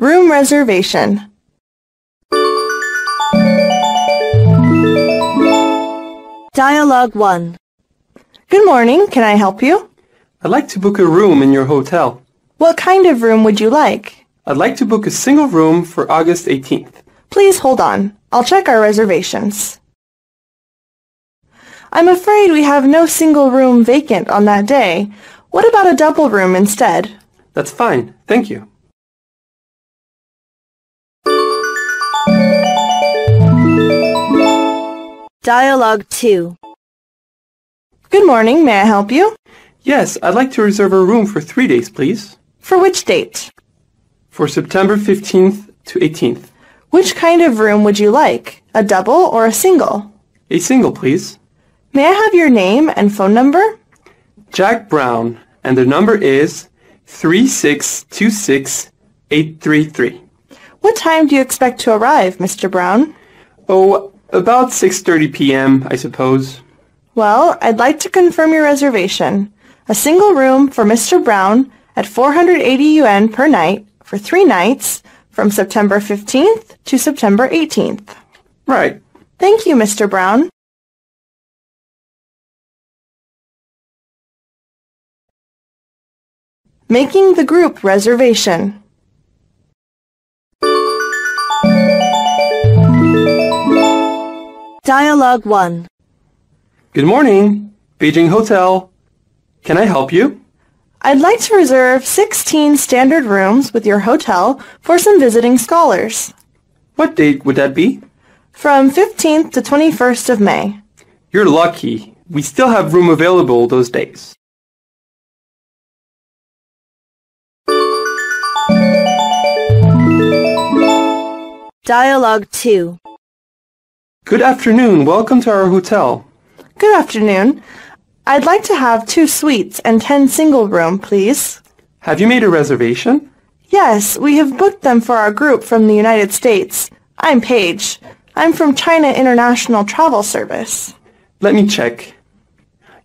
Room reservation. Dialogue 1. Good morning, can I help you? I'd like to book a room in your hotel. What kind of room would you like? I'd like to book a single room for August 18th. Please hold on. I'll check our reservations. I'm afraid we have no single room vacant on that day. What about a double room instead? That's fine, thank you. Dialogue 2. Good morning, may I help you? Yes, I'd like to reserve a room for 3 days, please. For which date? For September 15th to 18th. Which kind of room would you like? A double or a single? A single, please. May I have your name and phone number? Jack Brown, and the number is 3626833. What time do you expect to arrive, Mr. Brown? Oh, about 6:30 p.m., I suppose. Well, I'd like to confirm your reservation. A single room for Mr. Brown at 480 yuan per night for 3 nights from September 15th to September 18th. Right. Thank you, Mr. Brown. Making the group reservation. Dialogue 1. Good morning, Beijing Hotel. Can I help you? I'd like to reserve 16 standard rooms with your hotel for some visiting scholars. What date would that be? From 15th to 21st of May. You're lucky. We still have room available those days. Dialogue 2. Good afternoon. Welcome to our hotel. Good afternoon. I'd like to have 2 suites and 10 single room, please. Have you made a reservation? Yes, we have booked them for our group from the United States. I'm Paige. I'm from China International Travel Service. Let me check.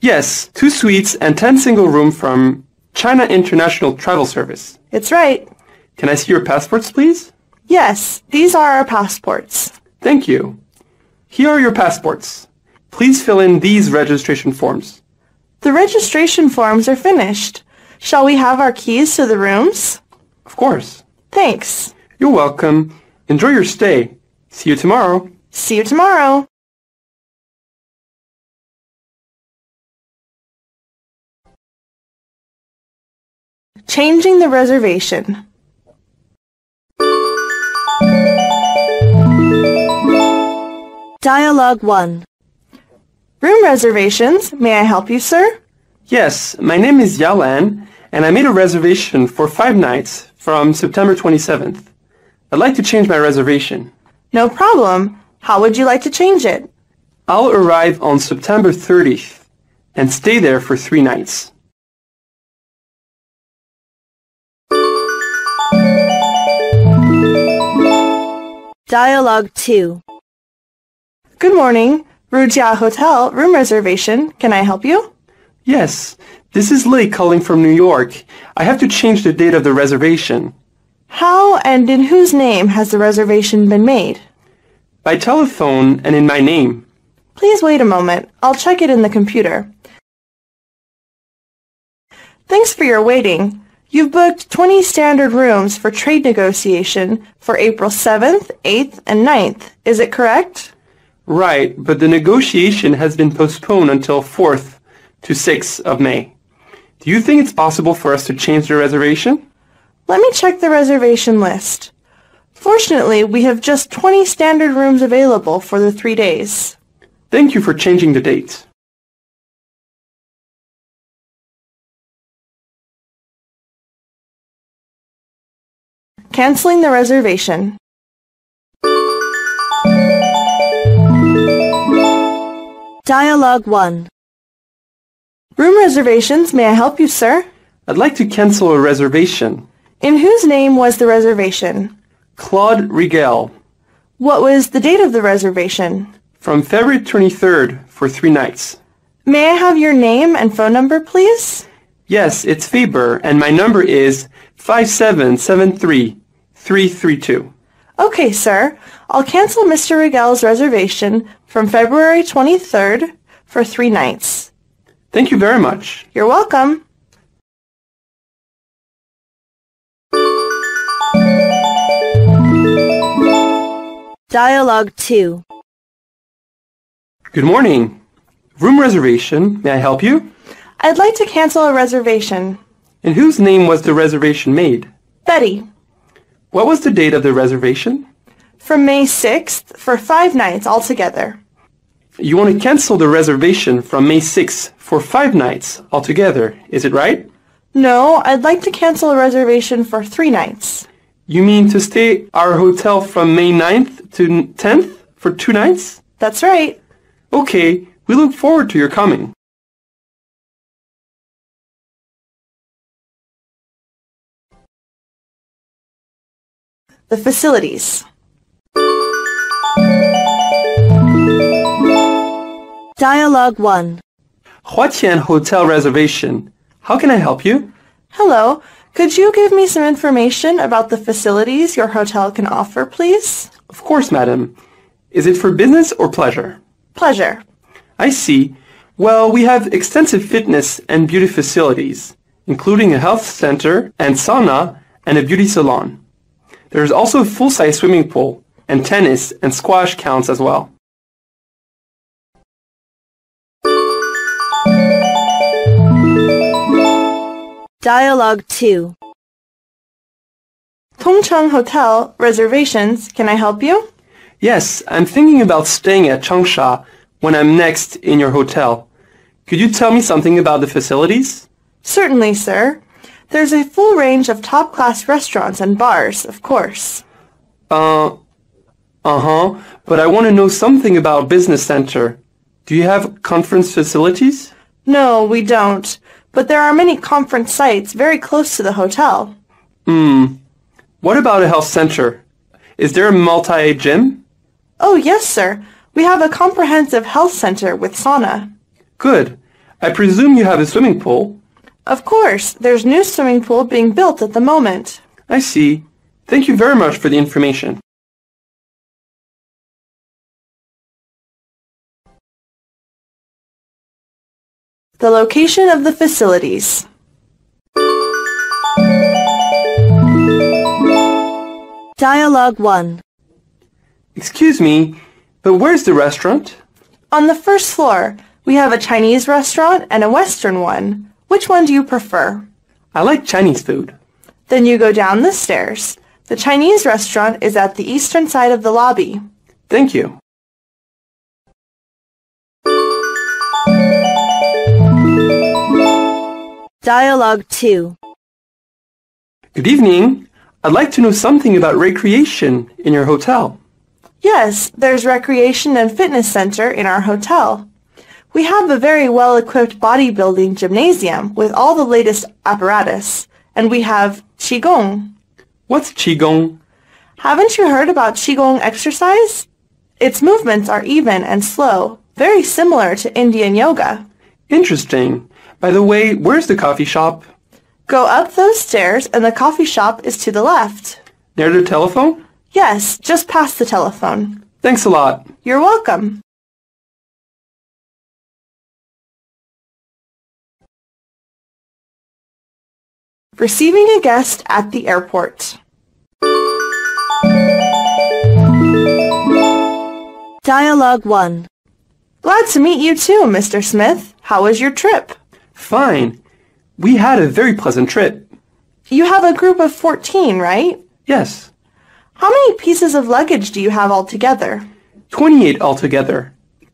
Yes, 2 suites and 10 single room from China International Travel Service. It's right. Can I see your passports, please? Yes, these are our passports. Thank you. Here are your passports. Please fill in these registration forms. The registration forms are finished. Shall we have our keys to the rooms? Of course. Thanks. You're welcome. Enjoy your stay. See you tomorrow. See you tomorrow. Changing the reservation. Dialogue 1. Room reservations. May I help you, sir? Yes, my name is Yalan, and I made a reservation for 5 nights from September 27th. I'd like to change my reservation. No problem. How would you like to change it? I'll arrive on September 30th and stay there for 3 nights. Dialogue 2. Good morning. Rujia Hotel, room reservation. Can I help you? Yes, this is Lee calling from New York. I have to change the date of the reservation. How and in whose name has the reservation been made? By telephone and in my name. Please wait a moment. I'll check it in the computer. Thanks for your waiting. You've booked 20 standard rooms for trade negotiation for April 7th, 8th, and 9th. Is it correct? Right, but the negotiation has been postponed until 4th to 6th of May. Do you think it's possible for us to change the reservation? Let me check the reservation list. Fortunately, we have just 20 standard rooms available for the 3 days. Thank you for changing the date. Canceling the reservation. Dialogue 1. Room reservations. May I help you, sir? I'd like to cancel a reservation. In whose name was the reservation? Claude Rigel. What was the date of the reservation? From February 23rd for 3 nights. May I have your name and phone number, please? Yes, it's Faber, and my number is 5773 332. Okay, sir. I'll cancel Mr. Regel's reservation from February 23rd for 3 nights. Thank you very much. You're welcome. Dialogue 2. Good morning. Room reservation. May I help you? I'd like to cancel a reservation. In whose name was the reservation made? Betty. What was the date of the reservation? From May 6th for 5 nights altogether. You want to cancel the reservation from May 6th for 5 nights altogether, is it right? No, I'd like to cancel a reservation for 3 nights. You mean to stay at our hotel from May 9th to 10th for 2 nights? That's right. Okay, we look forward to your coming. The facilities. Dialogue 1. Huatian Hotel Reservation. How can I help you? Hello. Could you give me some information about the facilities your hotel can offer, please? Of course, madam. Is it for business or pleasure? Pleasure. I see. Well, we have extensive fitness and beauty facilities, including a health center and sauna and a beauty salon. There is also a full-size swimming pool, and tennis and squash counts as well. Dialogue 2. Tongcheng Hotel Reservations. Can I help you? Yes, I'm thinking about staying at Changsha when I'm next in your hotel. Could you tell me something about the facilities? Certainly, sir. There's a full range of top-class restaurants and bars, of course. But I want to know something about business center. Do you have conference facilities? No, we don't. But there are many conference sites very close to the hotel. What about a health center? Is there a multi-gym? Oh, yes, sir. We have a comprehensive health center with sauna. Good. I presume you have a swimming pool? Of course. There's a new swimming pool being built at the moment. I see. Thank you very much for the information. The location of the facilities. Dialogue 1. Excuse me, but where's the restaurant? On the first floor, we have a Chinese restaurant and a Western one. Which one do you prefer? I like Chinese food. Then you go down the stairs. The Chinese restaurant is at the eastern side of the lobby. Thank you. Dialogue 2. Good evening. I'd like to know something about recreation in your hotel. Yes, there's recreation and fitness center in our hotel. We have a very well-equipped bodybuilding gymnasium with all the latest apparatus, and we have Qigong. What's Qigong? Haven't you heard about Qigong exercise? Its movements are even and slow, very similar to Indian yoga. Interesting. By the way, where's the coffee shop? Go up those stairs and the coffee shop is to the left. Near the telephone? Yes, just past the telephone. Thanks a lot. You're welcome. Receiving a guest at the airport. Dialogue 1. Glad to meet you too, Mr. Smith. How was your trip? Fine. We had a very pleasant trip. You have a group of 14, right? Yes. How many pieces of luggage do you have altogether? 28 altogether.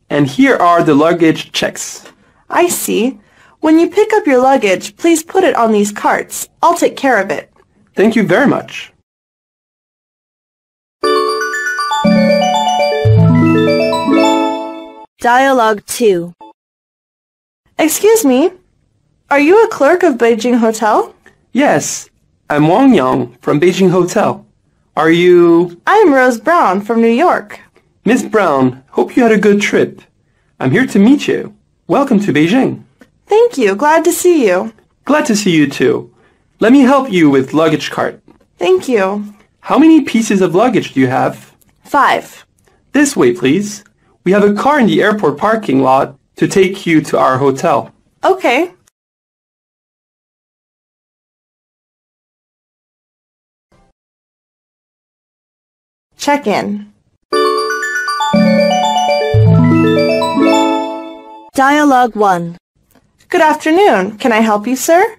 And here are the luggage checks. I see. When you pick up your luggage, please put it on these carts. I'll take care of it. Thank you very much. Dialogue 2. Excuse me. Are you a clerk of Beijing Hotel? Yes. I'm Wang Yang from Beijing Hotel. Are you... I'm Rose Brown from New York. Miss Brown, hope you had a good trip. I'm here to meet you. Welcome to Beijing. Thank you. Glad to see you. Glad to see you too. Let me help you with luggage cart. Thank you. How many pieces of luggage do you have? 5. This way, please. We have a car in the airport parking lot to take you to our hotel. Okay. Check in. Dialogue 1. Good afternoon. Can I help you, sir?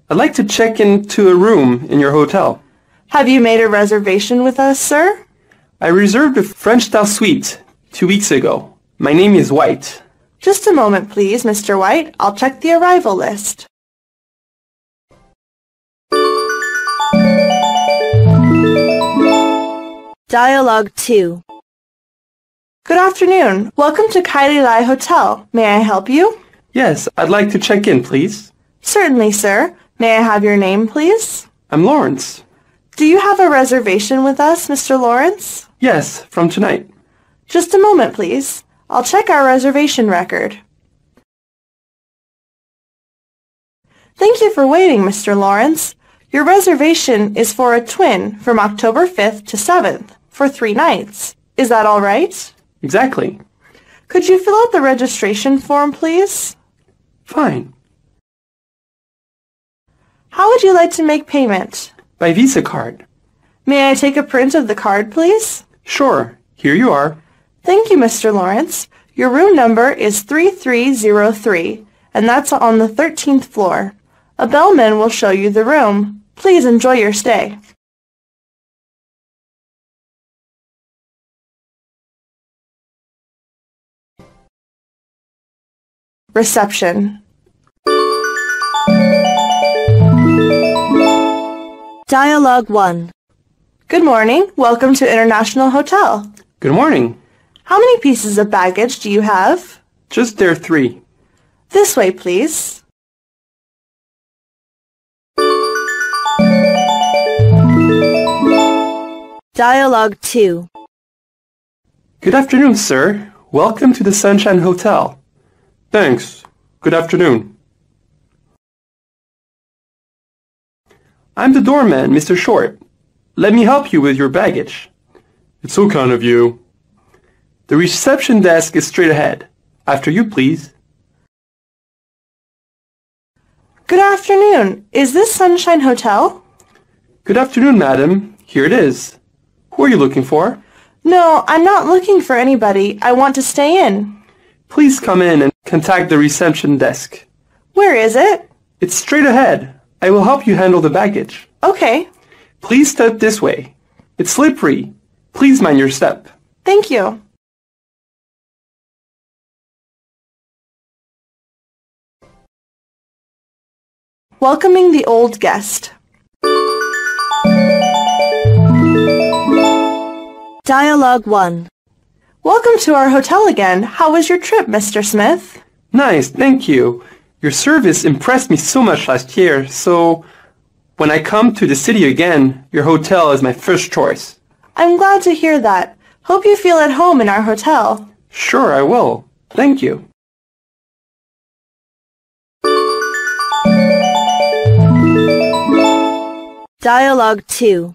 I'd like to check into a room in your hotel. Have you made a reservation with us, sir? I reserved a French-style suite 2 weeks ago. My name is White. Just a moment, please, Mr. White. I'll check the arrival list. Dialogue 2. Good afternoon. Welcome to Kaililai Hotel. May I help you? Yes, I'd like to check in, please. Certainly, sir. May I have your name, please? I'm Lawrence. Do you have a reservation with us, Mr. Lawrence? Yes, from tonight. Just a moment, please. I'll check our reservation record. Thank you for waiting, Mr. Lawrence. Your reservation is for a twin from October 5th to 7th for 3 nights. Is that all right? Exactly. Could you fill out the registration form, please? Fine. How would you like to make payment? By Visa card. May I take a print of the card, please? Sure. Here you are. Thank you, Mr. Lawrence. Your room number is 3303, and that's on the 13th floor. A bellman will show you the room. Please enjoy your stay. Reception. Dialogue 1. Good morning. Welcome to International Hotel. Good morning. How many pieces of baggage do you have? Just there 3. This way, please. Dialogue 2. Good afternoon, sir. Welcome to the Sunshine Hotel. Thanks. Good afternoon. I'm the doorman, Mr. Short. Let me help you with your baggage. It's so kind of you. The reception desk is straight ahead. After you, please. Good afternoon. Is this Sunshine Hotel? Good afternoon, madam. Here it is. Who are you looking for? No, I'm not looking for anybody. I want to stay in. Please come in and contact the reception desk. Where is it? It's straight ahead. I will help you handle the baggage. Okay. Please step this way. It's slippery. Please mind your step. Thank you. Welcoming the old guest. Dialogue 1. Welcome to our hotel again. How was your trip, Mr. Smith? Nice, thank you. Your service impressed me so much last year, so when I come to the city again, your hotel is my first choice. I'm glad to hear that. Hope you feel at home in our hotel. Sure, I will. Thank you. Dialogue 2.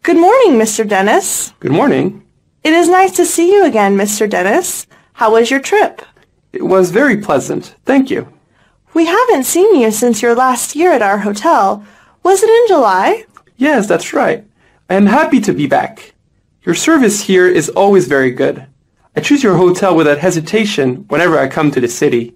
Good morning, Mr. Dennis. Good morning. It is nice to see you again, Mr. Dennis. How was your trip? It was very pleasant. Thank you. We haven't seen you since your last year at our hotel. Was it in July? Yes, that's right. I am happy to be back. Your service here is always very good. I choose your hotel without hesitation whenever I come to the city.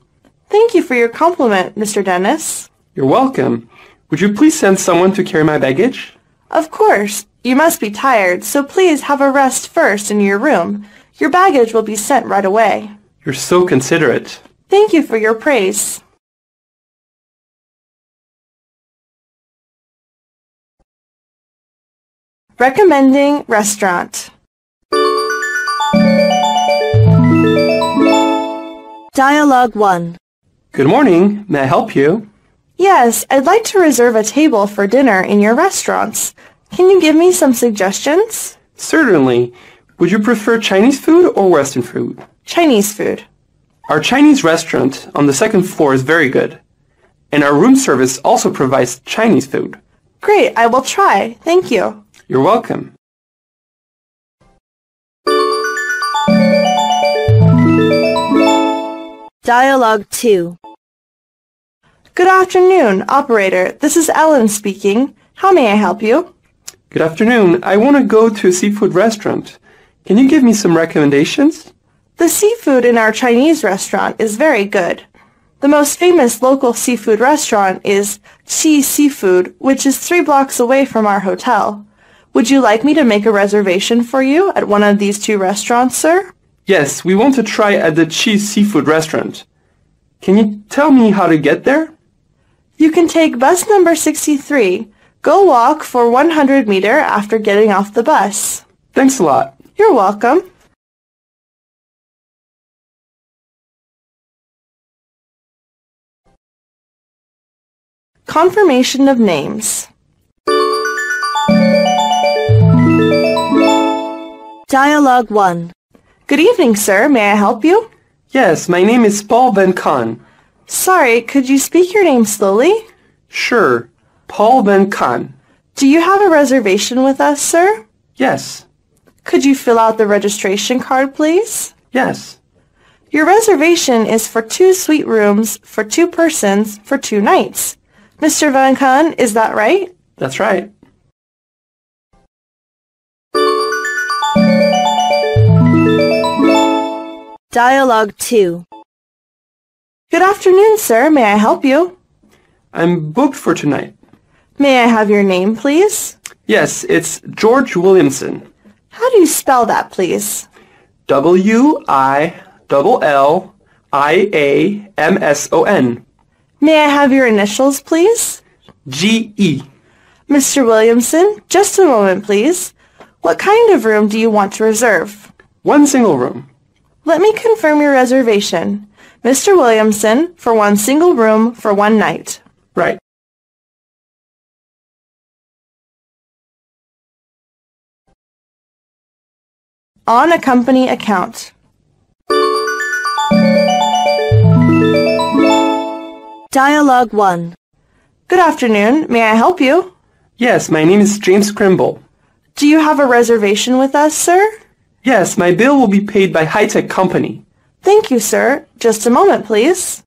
Thank you for your compliment, Mr. Dennis. You're welcome. Would you please send someone to carry my baggage? Of course. You must be tired, so please have a rest first in your room. Your baggage will be sent right away. You're so considerate. Thank you for your praise. Recommending restaurant. Dialogue 1. Good morning. May I help you? Yes, I'd like to reserve a table for dinner in your restaurants. Can you give me some suggestions? Certainly. Would you prefer Chinese food or Western food? Chinese food. Our Chinese restaurant on the second floor is very good, and our room service also provides Chinese food. Great, I will try. Thank you. You're welcome. Dialogue 2. Good afternoon, operator. This is Ellen speaking. How may I help you? Good afternoon. I want to go to a seafood restaurant. Can you give me some recommendations? The seafood in our Chinese restaurant is very good. The most famous local seafood restaurant is Qi Seafood, which is 3 blocks away from our hotel. Would you like me to make a reservation for you at one of these 2 restaurants, sir? Yes, we want to try at the Cheese Seafood restaurant. Can you tell me how to get there? You can take bus number 63. Go walk for 100 meters after getting off the bus. Thanks a lot. You're welcome. Confirmation of names. Dialogue 1. Good evening, sir. May I help you? Yes, my name is Paul Ben Khan. Sorry, could you speak your name slowly? Sure, Paul Ben Khan. Do you have a reservation with us, sir? Yes. Could you fill out the registration card, please? Yes. Your reservation is for 2 suite rooms for 2 persons for 2 nights. Mr. Van Khan, is that right? That's right. Dialogue 2. Good afternoon, sir. May I help you? I'm booked for tonight. May I have your name, please? Yes, it's George Williamson. How do you spell that, please? Williamson. May I have your initials, please? G.E. Mr. Williamson, just a moment, please. What kind of room do you want to reserve? 1 single room. Let me confirm your reservation. Mr. Williamson, for 1 single room for 1 night. Right. On a company account. Dialogue 1. Good afternoon. May I help you? Yes, my name is James Crimble. Do you have a reservation with us, sir? Yes, my bill will be paid by High-Tech Company. Thank you, sir. Just a moment, please.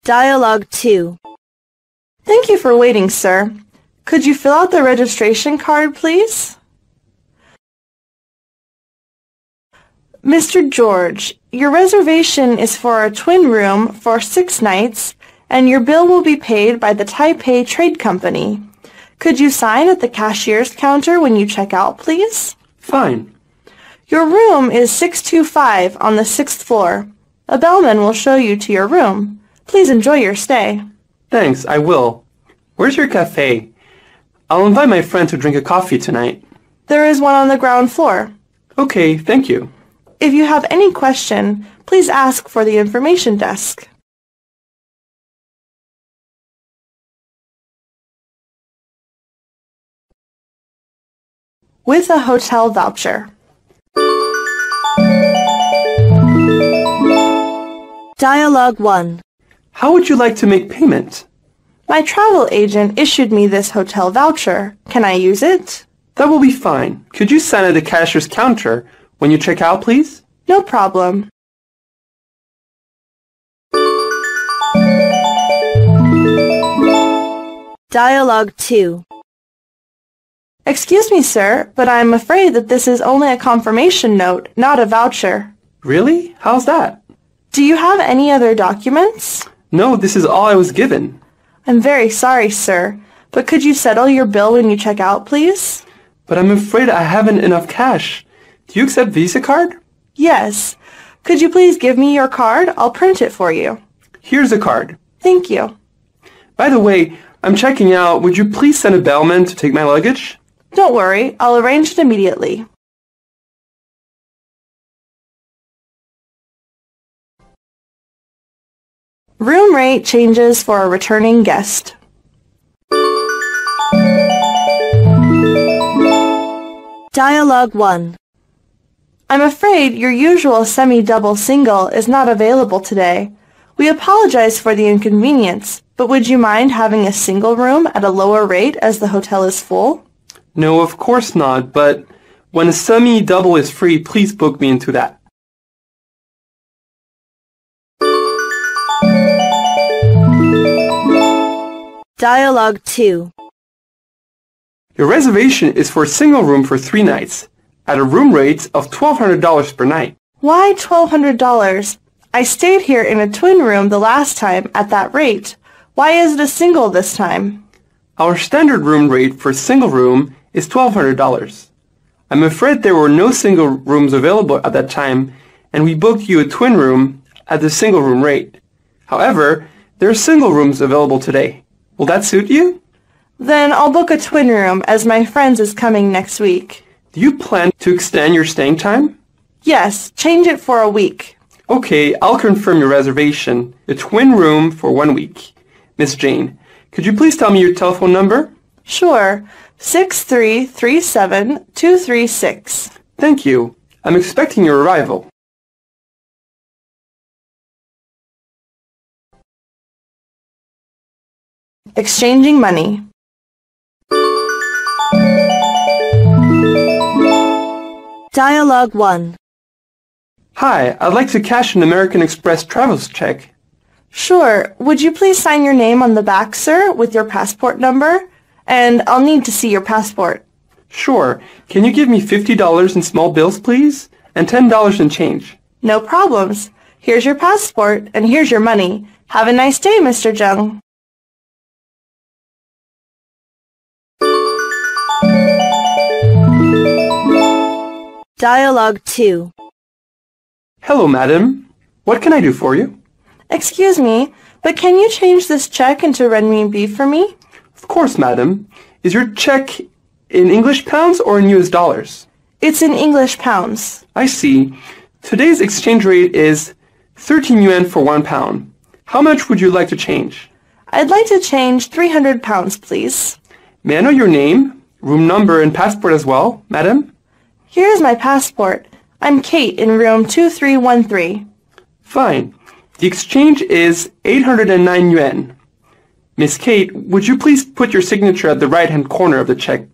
Dialogue 2. Thank you for waiting, sir. Could you fill out the registration card, please? Mr. George, your reservation is for a twin room for 6 nights, and your bill will be paid by the Taipei Trade Company. Could you sign at the cashier's counter when you check out, please? Fine. Your room is 625 on the 6th floor. A bellman will show you to your room. Please enjoy your stay. Thanks, I will. Where's your cafe? I'll invite my friend to drink a coffee tonight. There is one on the ground floor. Okay, thank you. If you have any question, please ask for the information desk. With a hotel voucher. Dialogue 1. How would you like to make payment? My travel agent issued me this hotel voucher. Can I use it? That will be fine. Could you sign at the cashier's counter when you check out, please? No problem. Dialogue 2. Excuse me, sir, but I'm afraid that this is only a confirmation note, not a voucher. Really? How's that? Do you have any other documents? No, this is all I was given. I'm very sorry, sir, but could you settle your bill when you check out, please? But I'm afraid I haven't enough cash. Do you accept Visa card? Yes. Could you please give me your card? I'll print it for you. Here's a card. Thank you. By the way, I'm checking out. Would you please send a bellman to take my luggage? Don't worry, I'll arrange it immediately. Room rate changes for a returning guest. Dialogue 1. I'm afraid your usual semi-double single is not available today. We apologize for the inconvenience, but would you mind having a single room at a lower rate as the hotel is full? No, of course not, but when a semi-double is free, please book me into that. Dialogue 2. Your reservation is for a single room for 3 nights, at a room rate of $1,200 per night. Why $1,200? I stayed here in a twin room the last time at that rate. Why is it a single this time? Our standard room rate for a single room is $1,200. I'm afraid there were no single rooms available at that time, and we booked you a twin room at the single room rate. However, there are single rooms available today. Will that suit you? Then I'll book a twin room as my friend is coming next week. Do you plan to extend your staying time? Yes, change it for a week. Okay, I'll confirm your reservation. A twin room for 1 week. Miss Jane, could you please tell me your telephone number? Sure, 6337236. Thank you. I'm expecting your arrival. Exchanging money. Dialogue 1. Hi, I'd like to cash an American Express traveler's check. Sure. Would you please sign your name on the back, sir, with your passport number? And I'll need to see your passport. Sure. Can you give me $50 in small bills, please? And $10 in change. No problems. Here's your passport, and here's your money. Have a nice day, Mr. Jung. Dialogue 2. Hello, madam. What can I do for you? Excuse me, but can you change this check into renminbi for me? Of course, madam. Is your check in English pounds or in US dollars? It's in English pounds. I see. Today's exchange rate is 13 yuan for 1 pound. How much would you like to change? I'd like to change 300 pounds, please. May I know your name, room number, and passport as well, madam? Here's my passport. I'm Kate in room 2313. Fine. The exchange is 809 yuan. Miss Kate, would you please put your signature at the right-hand corner of the check?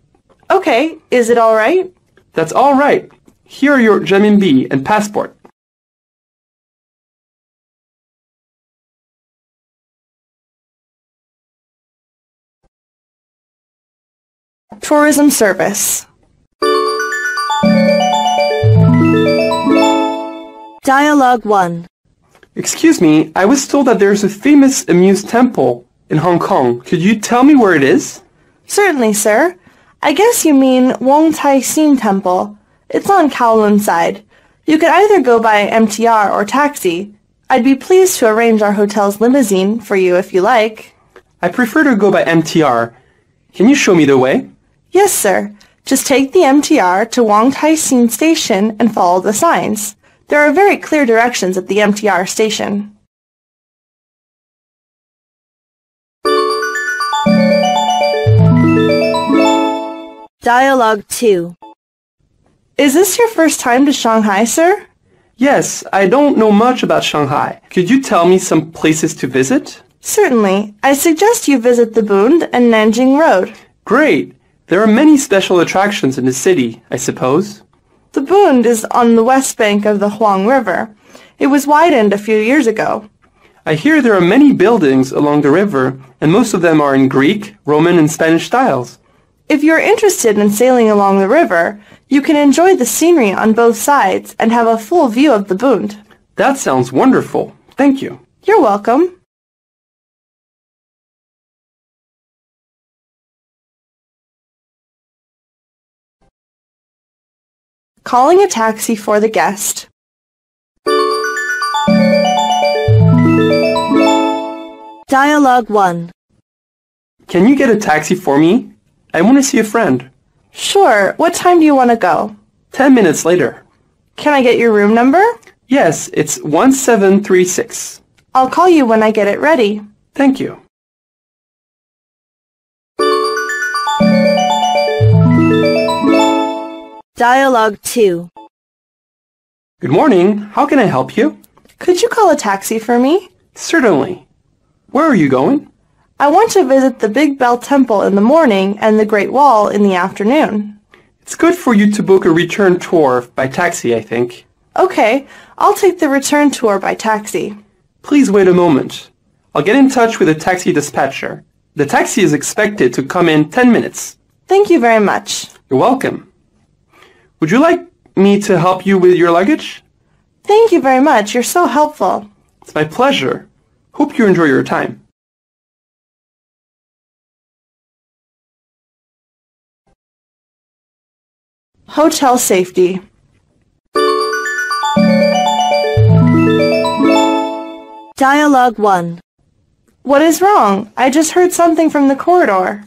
Okay, is it all right? That's all right. Here are your renminbi and passport. Tourism service. Dialogue 1. Excuse me, I was told that there's a famous amused temple in Hong Kong. Could you tell me where it is? Certainly, sir. I guess you mean Wong Tai Sin Temple. It's on Kowloon side. You could either go by MTR or taxi. I'd be pleased to arrange our hotel's limousine for you if you like. I prefer to go by MTR. Can you show me the way? Yes, sir. Just take the MTR to Wong Tai Sin Station and follow the signs. There are very clear directions at the MTR station. Dialogue 2. Is this your first time to Shanghai, sir? Yes, I don't know much about Shanghai. Could you tell me some places to visit? Certainly. I suggest you visit the Bund and Nanjing Road. Great. There are many special attractions in the city, I suppose. The Bund is on the west bank of the Huang River. It was widened a few years ago. I hear there are many buildings along the river, and most of them are in Greek, Roman, and Spanish styles. If you're interested in sailing along the river, you can enjoy the scenery on both sides and have a full view of the Bund. That sounds wonderful. Thank you. You're welcome. Calling a taxi for the guest. Dialogue 1. Can you get a taxi for me? I want to see a friend. Sure. What time do you want to go? 10 minutes later. Can I get your room number? Yes, it's 1736. I'll call you when I get it ready. Thank you. Dialogue 2. Good morning. How can I help you? Could you call a taxi for me? Certainly. Where are you going? I want to visit the Big Bell Temple in the morning and the Great Wall in the afternoon. It's good for you to book a return tour by taxi, I think. Okay, I'll take the return tour by taxi. Please wait a moment. I'll get in touch with the taxi dispatcher. The taxi is expected to come in 10 minutes. Thank you very much. You're welcome. Would you like me to help you with your luggage? Thank you very much. You're so helpful. It's my pleasure. Hope you enjoy your time. Hotel safety. Dialogue 1. What is wrong? I just heard something from the corridor.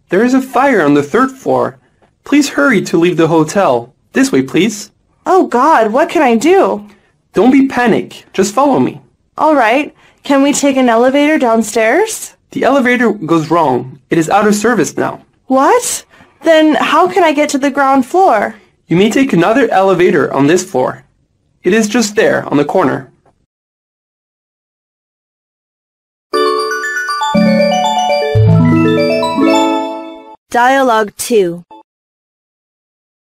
There is a fire on the 3rd floor. Please hurry to leave the hotel. This way, please. Oh God, what can I do? Don't be panic. Just follow me. All right. Can we take an elevator downstairs? The elevator goes wrong. It is out of service now. What? Then how can I get to the ground floor? You may take another elevator on this floor. It is just there on the corner. Dialogue 2.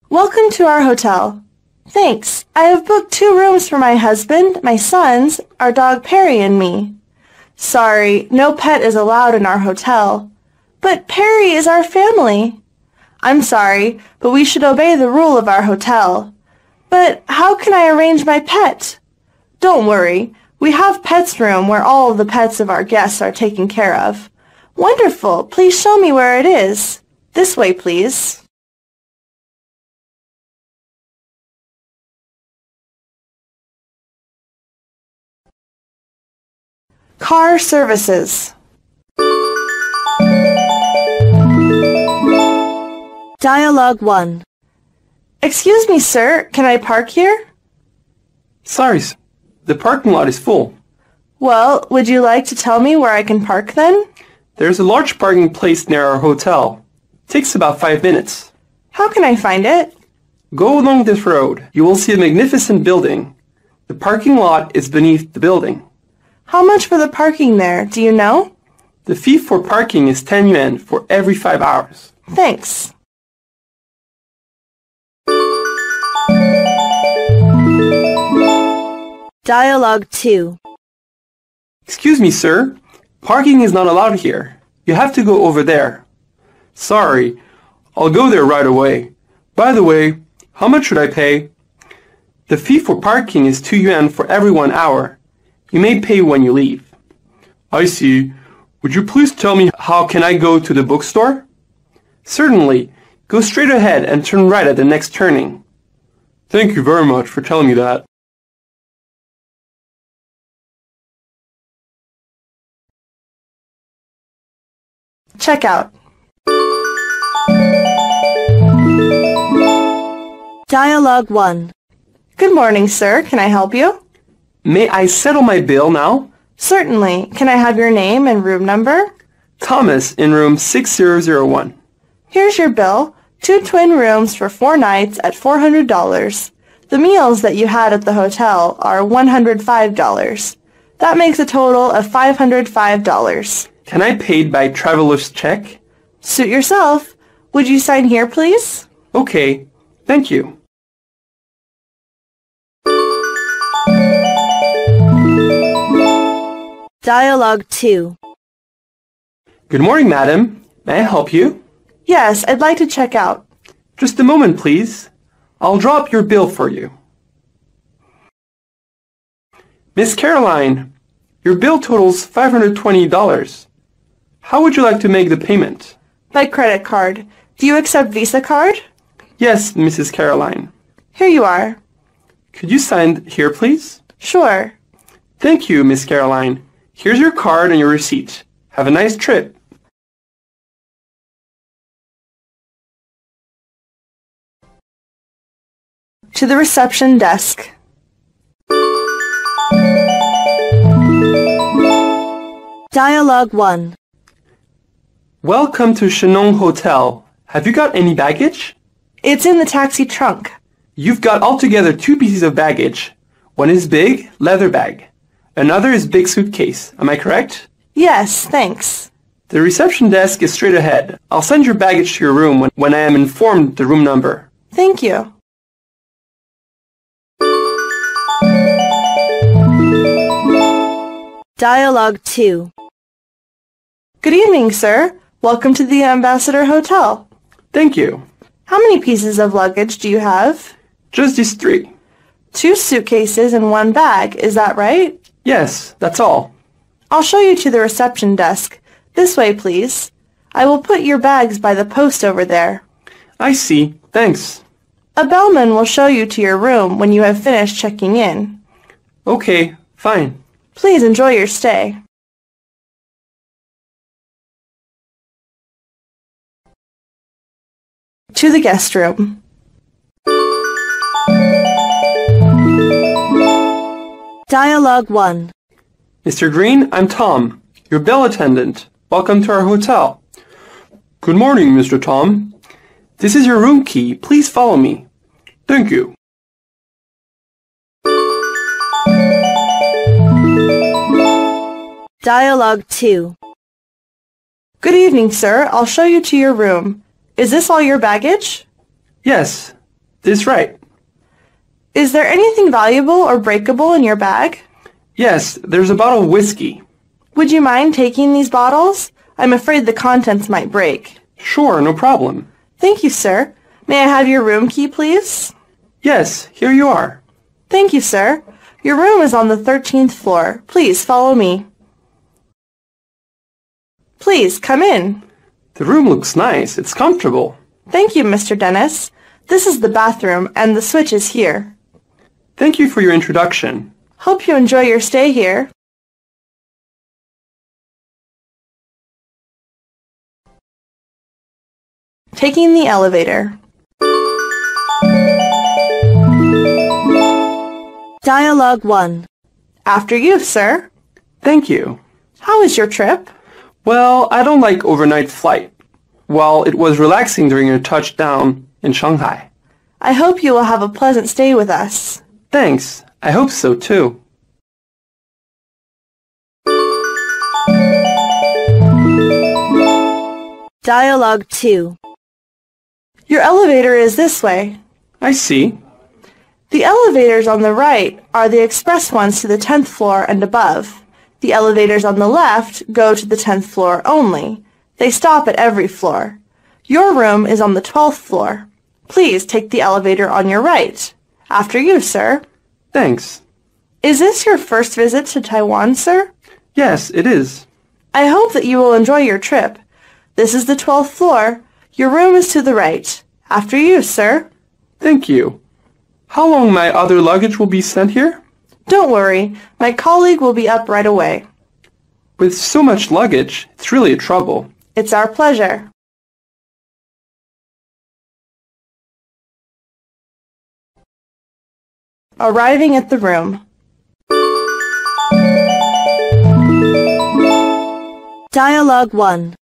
Welcome to our hotel. Thanks. I have booked 2 rooms for my husband, my sons, our dog Perry, and me. Sorry, no pet is allowed in our hotel. But Perry is our family. I'm sorry, but we should obey the rule of our hotel. But how can I arrange my pet? Don't worry. We have pets room where all of the pets of our guests are taken care of. Wonderful. Please show me where it is. This way, please. Car services. Dialogue 1. Excuse me, sir. Can I park here? Sorry, the parking lot is full. Well, would you like to tell me where I can park then? There's a large parking place near our hotel. It takes about 5 minutes. How can I find it? Go along this road. You will see a magnificent building. The parking lot is beneath the building. How much for the parking there, do you know? The fee for parking is 10 yuan for every 5 hours. Thanks. Dialogue 2. Excuse me, sir. Parking is not allowed here. You have to go over there. Sorry. I'll go there right away. By the way, how much should I pay? The fee for parking is 2 yuan for every 1 hour. You may pay when you leave. I see. Would you please tell me how can I go to the bookstore? Certainly. Go straight ahead and turn right at the next turning. Thank you very much for telling me that. Checkout. Dialogue 1. Good morning, sir. Can I help you? May I settle my bill now? Certainly. Can I have your name and room number? Thomas in room 6001. Here's your bill. 2 twin rooms for 4 nights at $400. The meals that you had at the hotel are $105. That makes a total of $505. Can I pay by traveler's check? Suit yourself. Would you sign here, please? Okay. Thank you. Dialogue 2. Good morning, madam. May I help you? Yes, I'd like to check out. Just a moment, please. I'll draw up your bill for you. Miss Caroline, your bill totals $520. How would you like to make the payment? By credit card. Do you accept Visa card? Yes, Mrs. Caroline. Here you are. Could you sign here, please? Sure. Thank you, Miss Caroline. Here's your card and your receipt. Have a nice trip. To the reception desk. Dialogue 1. Welcome to Shenong Hotel. Have you got any baggage? It's in the taxi trunk. You've got altogether 2 pieces of baggage. One is big, leather bag. Another is big suitcase. Am I correct? Yes, thanks. The reception desk is straight ahead. I'll send your baggage to your room when I am informed the room number. Thank you. Dialogue 2. Good evening, sir. Welcome to the Ambassador Hotel. Thank you. How many pieces of luggage do you have? Just these 3. 2 suitcases and 1 bag, is that right? Yes, that's all. I'll show you to the reception desk. This way, please. I will put your bags by the post over there. I see. Thanks. A bellman will show you to your room when you have finished checking in. Okay, fine. Please enjoy your stay. To the guest room. Dialogue 1. Mr. Green, I'm Tom, your bell attendant. Welcome to our hotel. Good morning, Mr. Tom. This is your room key. Please follow me. Thank you. Dialogue 2. Good evening, sir. I'll show you to your room. Is this all your baggage? Yes, this is right. Is there anything valuable or breakable in your bag? Yes, there's a bottle of whiskey. Would you mind taking these bottles? I'm afraid the contents might break. Sure, no problem. Thank you, sir. May I have your room key, please? Yes, here you are. Thank you, sir. Your room is on the 13th floor. Please follow me. Please, come in. The room looks nice. It's comfortable. Thank you, Mr. Dennis. This is the bathroom, and the switch is here. Thank you for your introduction. Hope you enjoy your stay here. Taking the elevator. Dialogue 1. After you, sir. Thank you. How was your trip? Well, I don't like overnight flight. Well, it was relaxing during your touchdown in Shanghai. I hope you will have a pleasant stay with us. Thanks. I hope so, too. Dialogue 2. Your elevator is this way. I see. The elevators on the right are the express ones to the 10th floor and above. The elevators on the left go to the 10th floor only. They stop at every floor. Your room is on the 12th floor. Please take the elevator on your right. After you, sir. Thanks. Is this your first visit to Taiwan, sir? Yes, it is. I hope that you will enjoy your trip. This is the 12th floor. Your room is to the right. After you, sir. Thank you. How long my other luggage will be sent here? Don't worry. My colleague will be up right away. With so much luggage, it's really a trouble. It's our pleasure. Arriving at the room. Dialogue 1.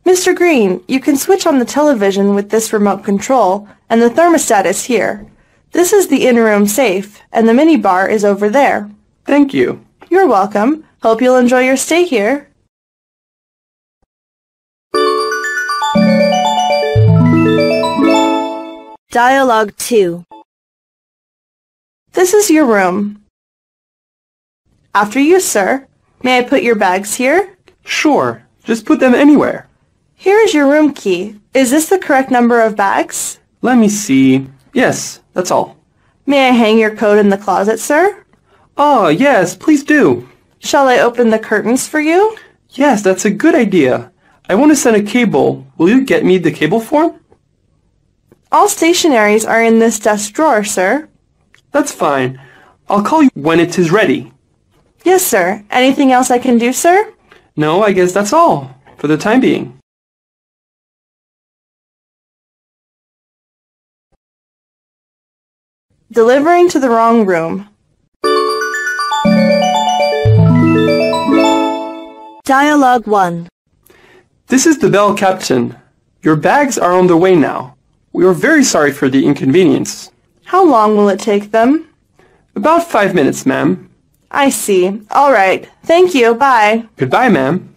Mr. Green, you can switch on the television with this remote control, and the thermostat is here. This is the in-room safe, and the minibar is over there. Thank you. You're welcome. Hope you'll enjoy your stay here. Dialogue 2. This is your room. After you, sir. May I put your bags here? Sure. Just put them anywhere. Here is your room key. Is this the correct number of bags? Let me see. Yes, that's all. May I hang your coat in the closet, sir? Oh, yes, please do. Shall I open the curtains for you? Yes, that's a good idea. I want to send a cable. Will you get me the cable form? All stationaries are in this desk drawer, sir. That's fine. I'll call you when it is ready. Yes, sir. Anything else I can do, sir? No, I guess that's all, for the time being. Delivering to the wrong room. Dialogue 1. This is the bell captain. Your bags are on the way now. We are very sorry for the inconvenience. How long will it take them? About 5 minutes, ma'am. I see. All right. Thank you. Bye. Goodbye, ma'am.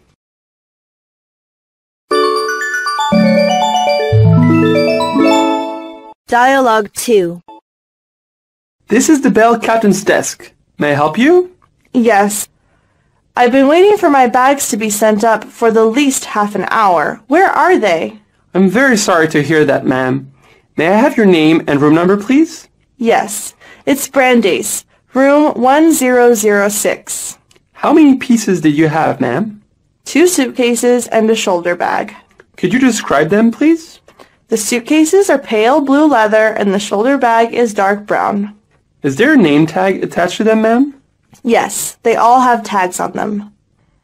Dialogue 2. This is the bell captain's desk. May I help you? Yes. I've been waiting for my bags to be sent up for the least half an hour. Where are they? I'm very sorry to hear that, ma'am. May I have your name and room number, please? Yes. It's Brandeis, room 1006. How many pieces did you have, ma'am? 2 suitcases and a shoulder bag. Could you describe them, please? The suitcases are pale blue leather and the shoulder bag is dark brown. Is there a name tag attached to them, ma'am? Yes, they all have tags on them.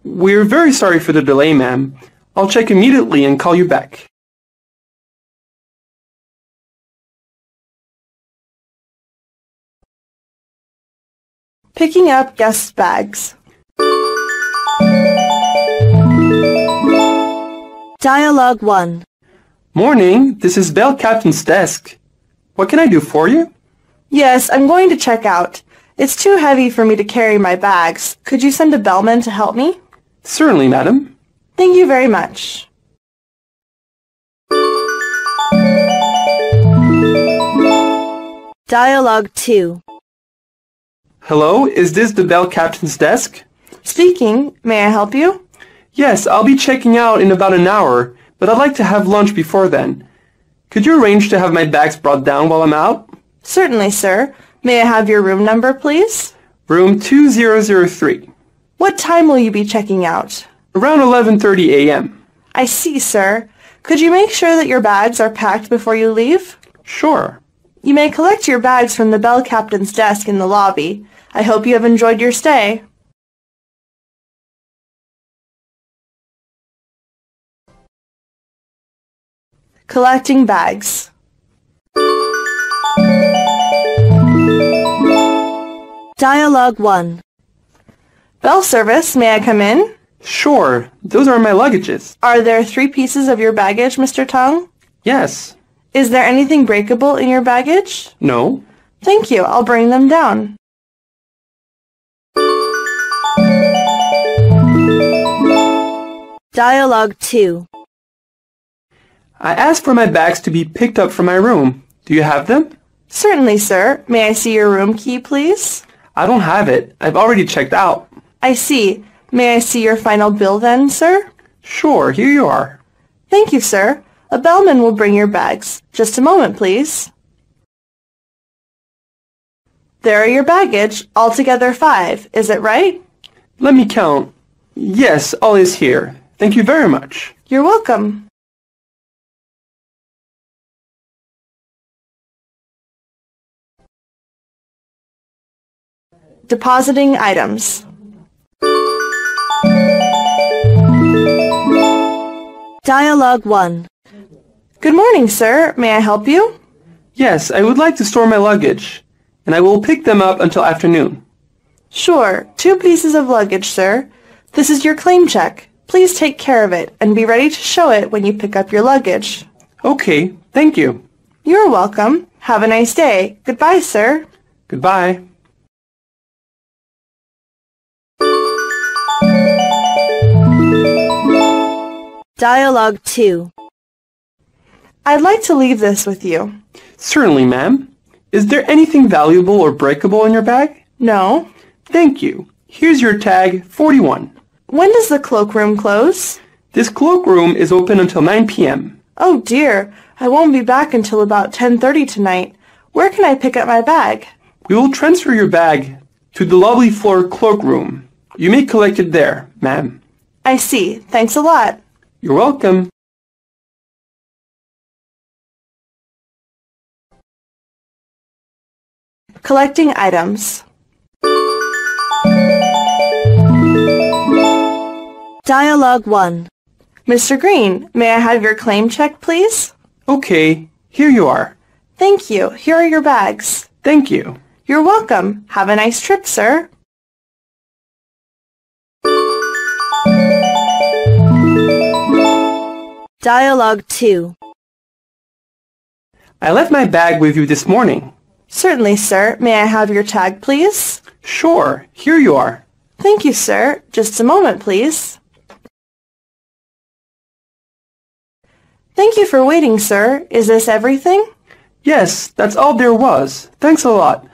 We're very sorry for the delay, ma'am. I'll check immediately and call you back. Picking up guests' bags. Dialogue 1. Morning, this is bell captain's desk. What can I do for you? Yes, I'm going to check out. It's too heavy for me to carry my bags. Could you send a bellman to help me? Certainly, madam. Thank you very much. Dialogue 2. Hello, is this the bell captain's desk? Speaking. May I help you? Yes, I'll be checking out in about an hour, but I'd like to have lunch before then. Could you arrange to have my bags brought down while I'm out? Certainly, sir. May I have your room number, please? Room 2003. What time will you be checking out? Around 11:30 a.m. I see, sir. Could you make sure that your bags are packed before you leave? Sure. You may collect your bags from the bell captain's desk in the lobby. I hope you have enjoyed your stay. Collecting bags. Dialogue 1. Bell service, may I come in? Sure. Those are my luggages. Are there 3 pieces of your baggage, Mr. Tung? Yes. Is there anything breakable in your baggage? No. Thank you. I'll bring them down. Dialogue 2. I asked for my bags to be picked up from my room. Do you have them? Certainly, sir. May I see your room key, please? I don't have it. I've already checked out. I see. May I see your final bill then, sir? Sure, here you are. Thank you, sir. A bellman will bring your bags. Just a moment, please. There are your baggage, altogether 5. Is it right? Let me count. Yes, all is here. Thank you very much. You're welcome. Depositing items. Dialogue 1. Good morning, sir. May I help you? Yes, I would like to store my luggage, and I will pick them up until afternoon. Sure. 2 pieces of luggage, sir. This is your claim check. Please take care of it and be ready to show it when you pick up your luggage. Okay, thank you. You're welcome. Have a nice day. Goodbye, sir. Goodbye. Dialogue 2. I'd like to leave this with you. Certainly, ma'am. Is there anything valuable or breakable in your bag? No. Thank you. Here's your tag, 41. When does the cloakroom close? This cloakroom is open until 9 p.m. Oh dear, I won't be back until about 10:30 tonight. Where can I pick up my bag? We will transfer your bag to the lobby floor cloakroom. You may collect it there, ma'am. I see. Thanks a lot. You're welcome. Collecting items. Dialogue 1. Mr. Green, may I have your claim check, please? Okay, here you are. Thank you. Here are your bags. Thank you. You're welcome. Have a nice trip, sir. Dialogue 2. I left my bag with you this morning. Certainly, sir. May I have your tag, please? Sure, here you are. Thank you, sir. Just a moment, please. Thank you for waiting, sir. Is this everything? Yes, that's all there was. Thanks a lot.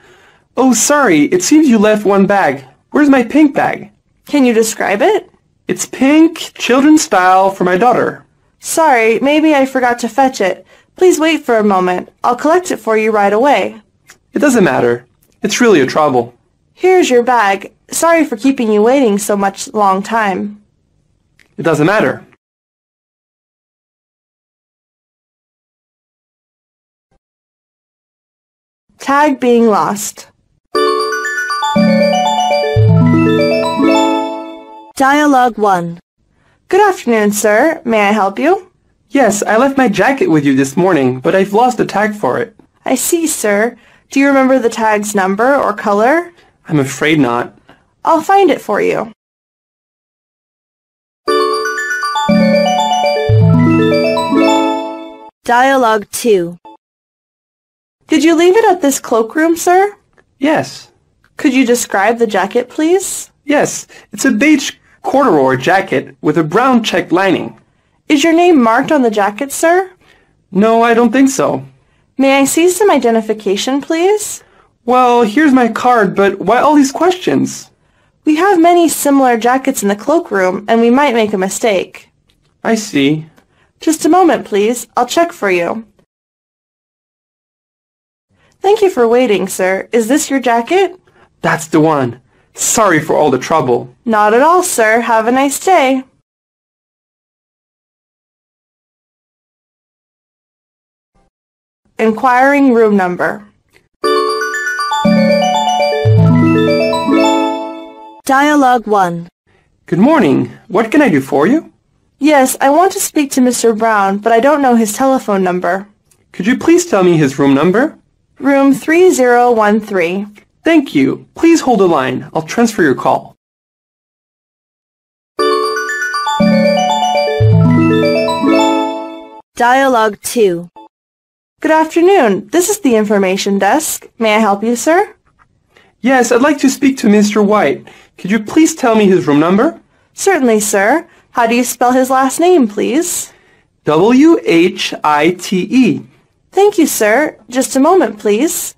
Oh, sorry, it seems you left one bag. Where's my pink bag? Can you describe it? It's pink, children's style for my daughter. Sorry, maybe I forgot to fetch it. Please wait for a moment. I'll collect it for you right away. It doesn't matter. It's really a trouble. Here's your bag. Sorry for keeping you waiting so much long time. It doesn't matter. Tag being lost. Dialogue 1. Good afternoon, sir. May I help you? Yes, I left my jacket with you this morning, but I've lost the tag for it. I see, sir. Do you remember the tag's number or color? I'm afraid not. I'll find it for you. Dialogue 2. Did you leave it at this cloakroom, sir? Yes. Could you describe the jacket, please? Yes, it's a beige corduroy jacket with a brown checked lining. Is your name marked on the jacket, sir? No, I don't think so. May I see some identification, please? Well, here's my card, but why all these questions? We have many similar jackets in the cloakroom, and we might make a mistake. I see. Just a moment, please. I'll check for you. Thank you for waiting, sir. Is this your jacket? That's the one. Sorry for all the trouble. Not at all, sir. Have a nice day. Inquiring room number. Dialogue 1. Good morning. What can I do for you? Yes, I want to speak to Mr. Brown, but I don't know his telephone number. Could you please tell me his room number? Room 3013. Thank you. Please hold the line. I'll transfer your call. Dialogue 2. Good afternoon. This is the information desk. May I help you, sir? Yes, I'd like to speak to Mr. White. Could you please tell me his room number? Certainly, sir. How do you spell his last name, please? White. Thank you, sir. Just a moment, please.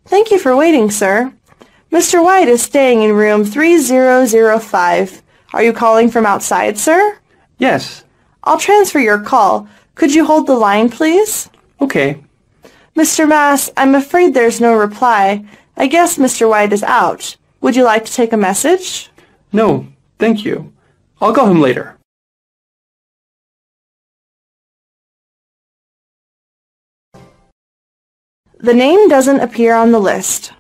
Thank you for waiting, sir. Mr. White is staying in room 3005. Are you calling from outside, sir? Yes. I'll transfer your call. Could you hold the line, please? Okay. Mr. Mass, I'm afraid there's no reply. I guess Mr. White is out. Would you like to take a message? No, thank you. I'll call him later. The name doesn't appear on the list.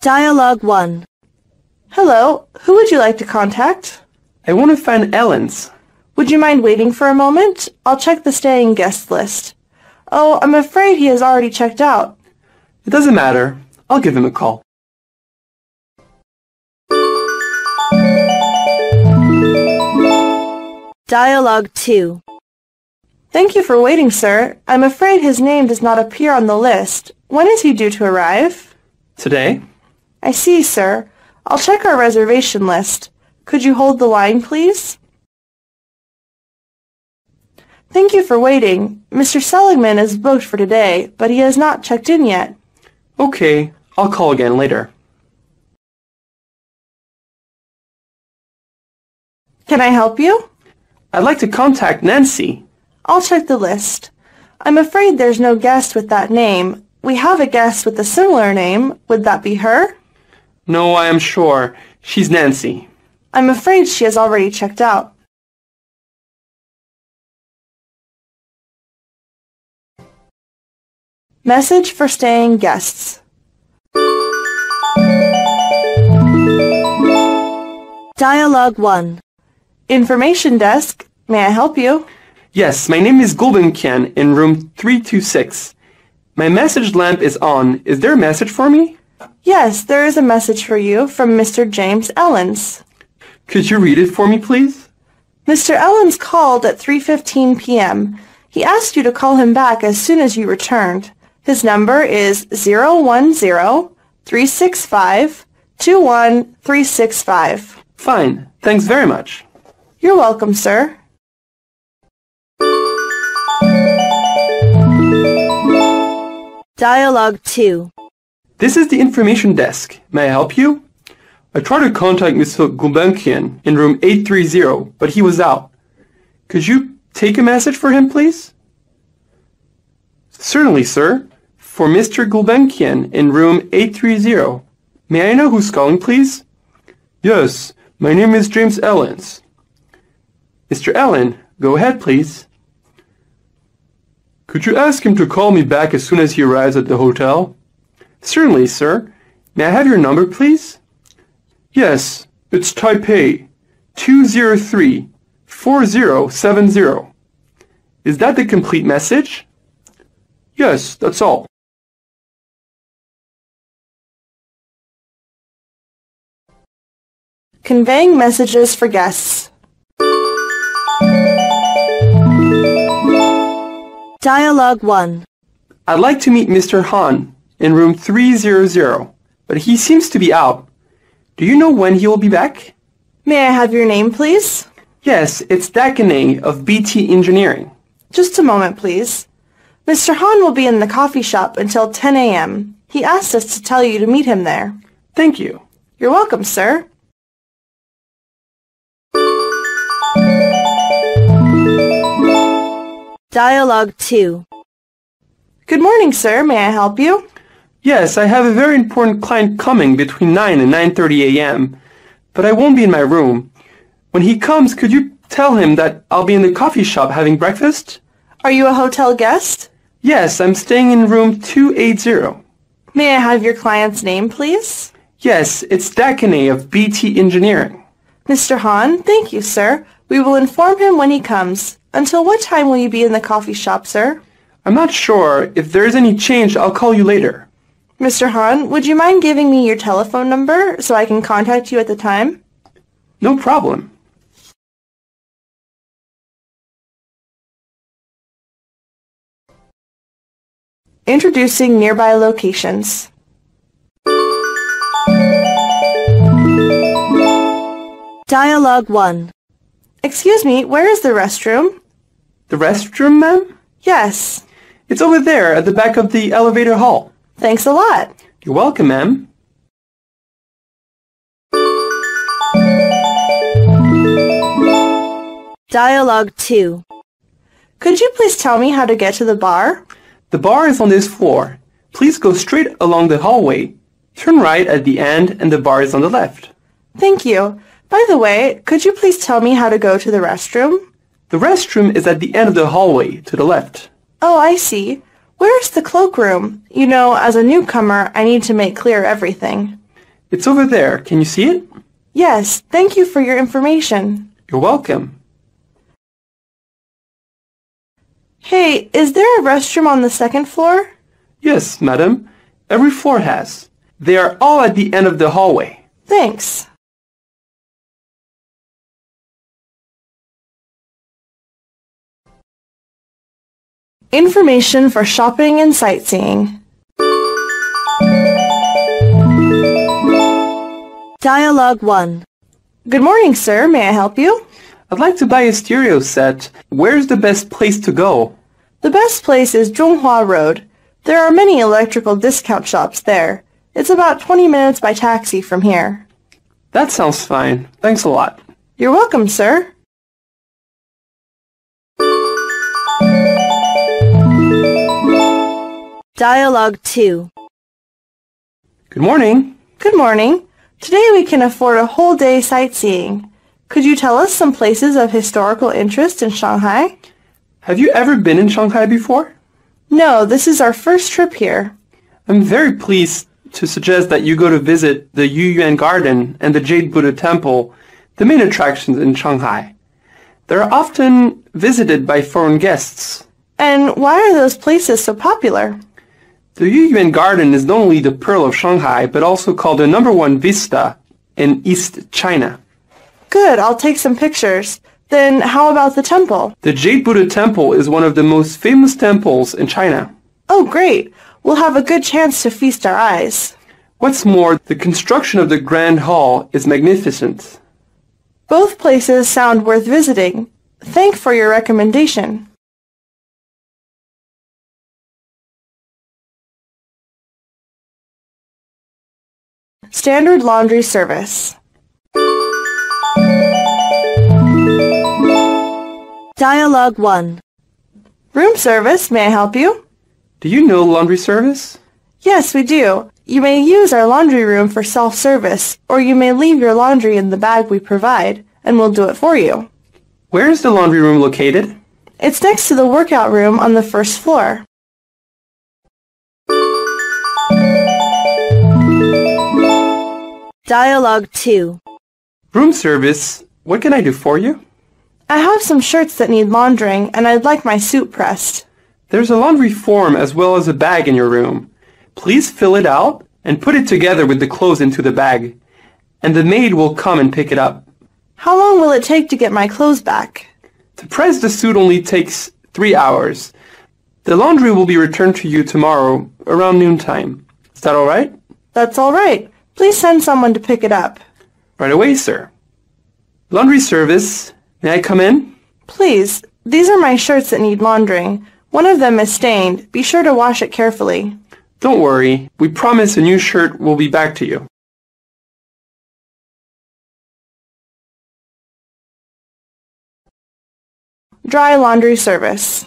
Dialogue 1. Hello, who would you like to contact? I want to find Ellen's. Would you mind waiting for a moment? I'll check the staying guest list. Oh, I'm afraid he has already checked out. It doesn't matter. I'll give him a call. Dialogue 2. Thank you for waiting, sir. I'm afraid his name does not appear on the list. When is he due to arrive? Today? I see, sir. I'll check our reservation list. Could you hold the line, please? Thank you for waiting. Mr. Seligman is booked for today, but he has not checked in yet. Okay, I'll call again later. Can I help you? I'd like to contact Nancy. I'll check the list. I'm afraid there's no guest with that name. We have a guest with a similar name. Would that be her? No, I am sure. She's Nancy. I'm afraid she has already checked out. Message for staying guests. Dialogue 1. Information desk. May I help you? Yes, my name is Gulbenkian in room 326. My message lamp is on. Is there a message for me? Yes, there is a message for you from Mr. James Ellens. Could you read it for me, please? Mr. Ellens called at 3:15 p.m. He asked you to call him back as soon as you returned. His number is 010-365-21365. Fine. Thanks very much. You're welcome, sir. Dialogue 2. This is the information desk. May I help you? I tried to contact Mr. Gulbenkian in room 830, but he was out. Could you take a message for him, please? Certainly, sir. For Mr. Gulbenkian in room 830. May I know who's calling, please? Yes, my name is James Ellens. Mr. Ellen, go ahead, please. Could you ask him to call me back as soon as he arrives at the hotel? Certainly, sir. May I have your number, please? Yes, it's Taipei 203-4070. Is that the complete message? Yes, that's all. Conveying messages for guests. Dialogue 1. I'd like to meet Mr. Han in room 300, but he seems to be out. Do you know when he will be back? May I have your name, please? Yes, it's Dakane of BT Engineering. Just a moment, please. Mr. Han will be in the coffee shop until 10 a.m. He asked us to tell you to meet him there. Thank you. You're welcome, sir. Dialogue 2. Good morning, sir. May I help you? Yes, I have a very important client coming between 9 and 9:30 a.m., but I won't be in my room. When he comes, could you tell him that I'll be in the coffee shop having breakfast? Are you a hotel guest? Yes, I'm staying in room 280. May I have your client's name, please? Yes, it's Dakane of BT Engineering. Mr. Han, thank you, sir. We will inform him when he comes. Until what time will you be in the coffee shop, sir? I'm not sure. If there is any change, I'll call you later. Mr. Han, would you mind giving me your telephone number so I can contact you at the time? No problem. Introducing nearby locations. Dialogue 1. Excuse me, where is the restroom? The restroom, ma'am? Yes. It's over there at the back of the elevator hall. Thanks a lot. You're welcome, ma'am. Dialogue 2. Could you please tell me how to get to the bar? The bar is on this floor. Please go straight along the hallway. Turn right at the end and the bar is on the left. Thank you. By the way, could you please tell me how to go to the restroom? The restroom is at the end of the hallway to the left. Oh, I see. Where's the cloakroom? You know, as a newcomer, I need to make clear everything. It's over there. Can you see it? Yes, thank you for your information. You're welcome. Hey, is there a restroom on the second floor? Yes, madam. Every floor has. They are all at the end of the hallway. Thanks. Information for shopping and sightseeing. Dialogue 1. Good morning, sir. May I help you? I'd like to buy a stereo set. Where's the best place to go? The best place is Zhonghua Road. There are many electrical discount shops there. It's about 20 minutes by taxi from here. That sounds fine. Thanks a lot. You're welcome, sir. Dialogue 2. Good morning. Good morning. Today we can afford a whole day sightseeing. Could you tell us some places of historical interest in Shanghai? Have you ever been in Shanghai before? No, this is our first trip here. I'm very pleased to suggest that you go to visit the Yuyuan Garden and the Jade Buddha Temple, the main attractions in Shanghai. They're often visited by foreign guests. And why are those places so popular? The Yuyuan Garden is not only the pearl of Shanghai, but also called the #1 vista in East China. Good, I'll take some pictures. Then how about the temple? The Jade Buddha Temple is one of the most famous temples in China. Oh, great. We'll have a good chance to feast our eyes. What's more, the construction of the Grand Hall is magnificent. Both places sound worth visiting. Thank for your recommendation. Standard laundry service. Dialogue 1. Room service, may I help you? Do you know laundry service? Yes, we do. You may use our laundry room for self-service, or you may leave your laundry in the bag we provide, and we'll do it for you. Where is the laundry room located? It's next to the workout room on the first floor. Dialogue 2. Room service, what can I do for you? I have some shirts that need laundering, and I'd like my suit pressed. There's a laundry form as well as a bag in your room. Please fill it out and put it together with the clothes into the bag, and the maid will come and pick it up. How long will it take to get my clothes back? To press the suit only takes 3 hours. The laundry will be returned to you tomorrow around noontime. Is that all right? That's all right. Please send someone to pick it up. Right away, sir. Laundry service, may I come in? Please, these are my shirts that need laundering. One of them is stained. Be sure to wash it carefully. Don't worry. We promise a new shirt will be back to you. Dry laundry service.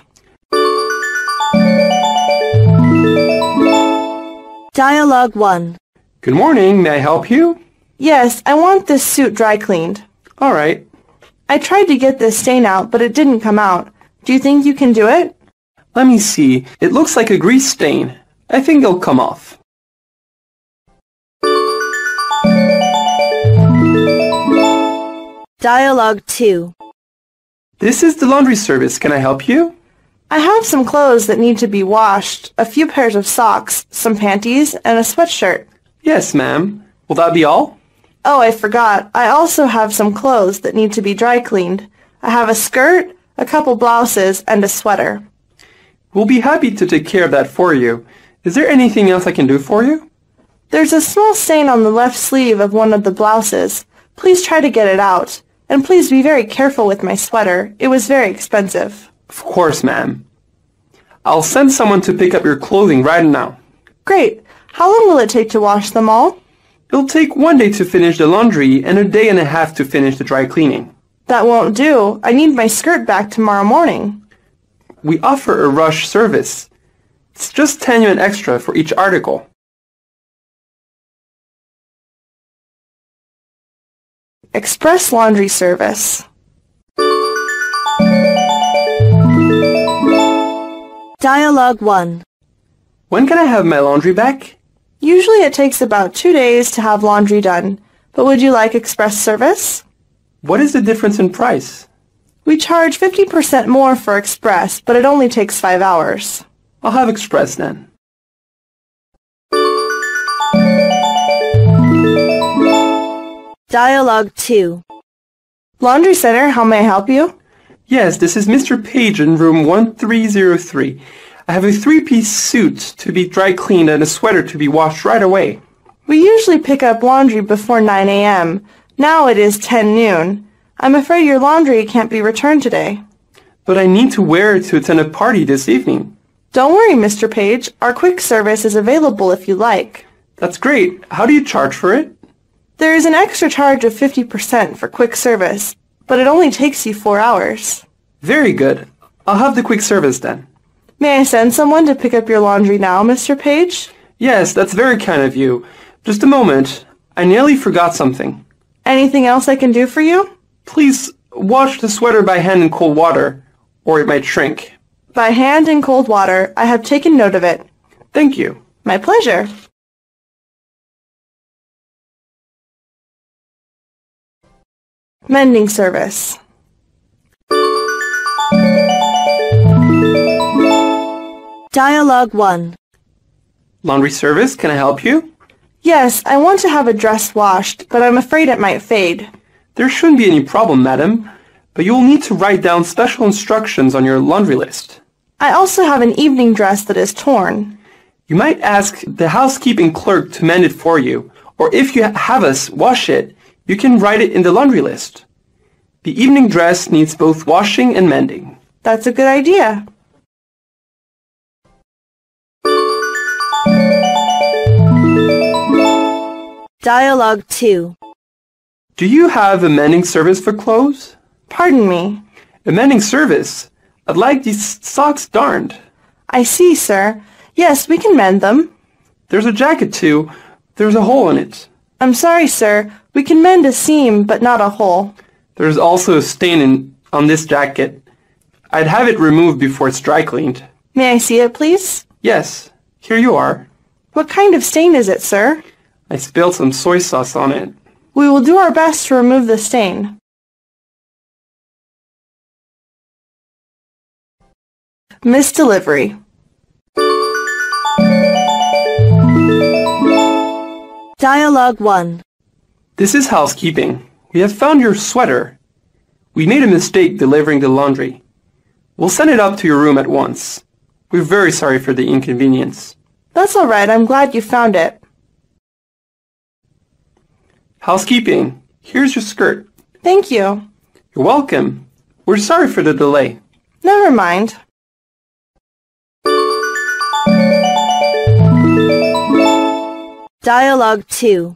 Dialogue 1. Good morning. May I help you? Yes, I want this suit dry cleaned. All right. I tried to get this stain out, but it didn't come out. Do you think you can do it? Let me see. It looks like a grease stain. I think it'll come off. Dialogue 2. This is the laundry service. Can I help you? I have some clothes that need to be washed, a few pairs of socks, some panties, and a sweatshirt. Yes, ma'am. Will that be all? Oh, I forgot. I also have some clothes that need to be dry cleaned. I have a skirt, a couple blouses, and a sweater. We'll be happy to take care of that for you. Is there anything else I can do for you? There's a small stain on the left sleeve of one of the blouses. Please try to get it out. And please be very careful with my sweater. It was very expensive. Of course, ma'am. I'll send someone to pick up your clothing right now. Great. How long will it take to wash them all? It'll take 1 day to finish the laundry and a day and a half to finish the dry cleaning. That won't do. I need my skirt back tomorrow morning. We offer a rush service. It's just 10 yuan extra for each article. Express laundry service. Dialogue 1. When can I have my laundry back? Usually it takes about 2 days to have laundry done, but would you like express service? What is the difference in price? We charge 50% more for express, but it only takes 5 hours. I'll have express then. Dialogue 2. Laundry Center, how may I help you? Yes, this is Mr. Page in room 1303. I have a 3-piece suit to be dry cleaned and a sweater to be washed right away. We usually pick up laundry before 9 a.m. Now it is 10 noon. I'm afraid your laundry can't be returned today. But I need to wear it to attend a party this evening. Don't worry, Mr. Page. Our quick service is available if you like. That's great. How do you charge for it? There is an extra charge of 50% for quick service, but it only takes you 4 hours. Very good. I'll have the quick service then. May I send someone to pick up your laundry now, Mr. Page? Yes, that's very kind of you. Just a moment. I nearly forgot something. Anything else I can do for you? Please wash the sweater by hand in cold water, or it might shrink. By hand in cold water. I have taken note of it. Thank you. My pleasure. Mending service. Dialogue 1. Laundry service, can I help you? Yes, I want to have a dress washed, but I'm afraid it might fade. There shouldn't be any problem, madam. but you will need to write down special instructions on your laundry list. I also have an evening dress that is torn. You might ask the housekeeping clerk to mend it for you, or if you have us wash it, you can write it in the laundry list. The evening dress needs both washing and mending. That's a good idea. Dialogue 2. Do you have a mending service for clothes? Pardon me. A mending service? I'd like these socks darned. I see, sir. Yes, we can mend them. There's a jacket, too. There's a hole in it. I'm sorry, sir. We can mend a seam, but not a hole. There's also a stain on this jacket. I'd have it removed before it's dry cleaned. May I see it, please? Yes, here you are. What kind of stain is it, sir? I spilled some soy sauce on it. We will do our best to remove the stain. Misdelivery. Dialogue 1. This is housekeeping. We have found your sweater. We made a mistake delivering the laundry. We'll send it up to your room at once. We're very sorry for the inconvenience. That's all right. I'm glad you found it. Housekeeping. Here's your skirt. Thank you. You're welcome. We're sorry for the delay. Never mind. Dialogue 2.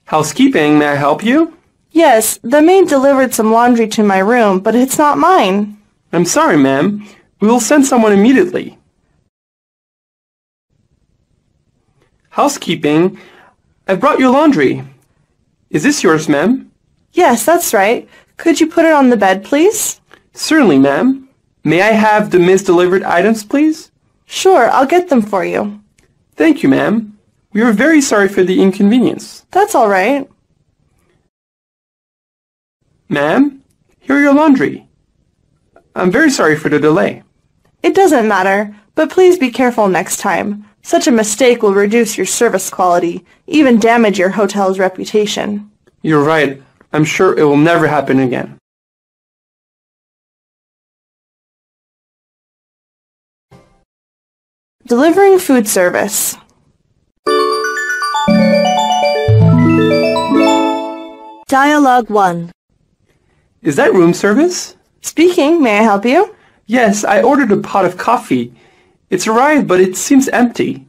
Housekeeping, may I help you? Yes, the maid delivered some laundry to my room, but it's not mine. I'm sorry, ma'am. We will send someone immediately. Housekeeping, I brought your laundry. Is this yours, ma'am? Yes, that's right. Could you put it on the bed, please? Certainly, ma'am. May I have the misdelivered items, please? Sure, I'll get them for you. Thank you, ma'am. We are very sorry for the inconvenience. That's all right. Ma'am, here are your laundry. I'm very sorry for the delay. It doesn't matter, but please be careful next time. Such a mistake will reduce your service quality, even damage your hotel's reputation. You're right. I'm sure it will never happen again. Delivering food service. Dialogue 1. Is that room service? Speaking, may I help you? Yes, I ordered a pot of coffee. It's arrived, but it seems empty.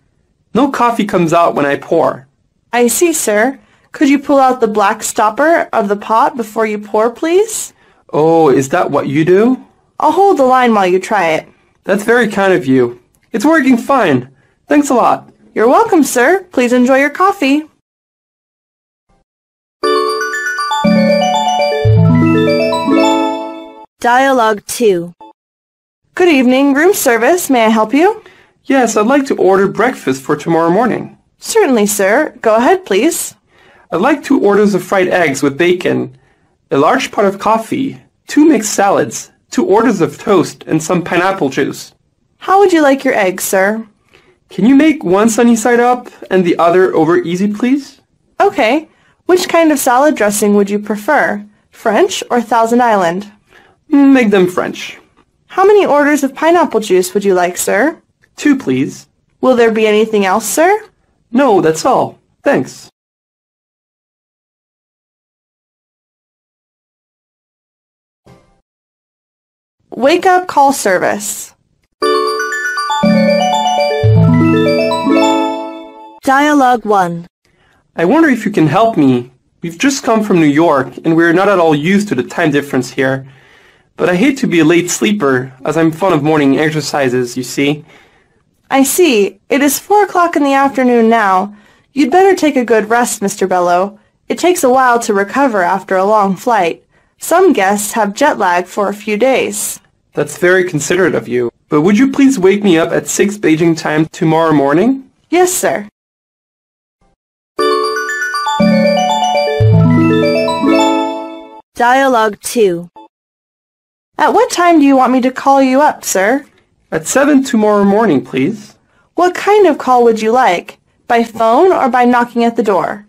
No coffee comes out when I pour. I see, sir. Could you pull out the black stopper of the pot before you pour, please? Oh, is that what you do? I'll hold the line while you try it. That's very kind of you. It's working fine. Thanks a lot. You're welcome, sir. Please enjoy your coffee. Dialogue 2. Good evening, room service. May I help you? Yes, I'd like to order breakfast for tomorrow morning. Certainly, sir. Go ahead, please. I'd like 2 orders of fried eggs with bacon, a large pot of coffee, 2 mixed salads, 2 orders of toast, and some pineapple juice. How would you like your eggs, sir? Can you make one sunny side up and the other over easy, please? Okay. Which kind of salad dressing would you prefer? French or Thousand Island? Make them French. How many orders of pineapple juice would you like, sir? 2, please. Will there be anything else, sir? No, that's all. Thanks. Wake up call service. Dialogue 1. I wonder if you can help me. We've just come from New York, and we're not at all used to the time difference here. But I hate to be a late sleeper, as I'm fond of morning exercises, you see. I see. It is 4 o'clock in the afternoon now. You'd better take a good rest, Mr. Bello. It takes a while to recover after a long flight. Some guests have jet lag for a few days. That's very considerate of you. But would you please wake me up at 6 Beijing time tomorrow morning? Yes, sir. Dialogue 2. At what time do you want me to call you up, sir? At 7 tomorrow morning, please. What kind of call would you like? By phone or by knocking at the door?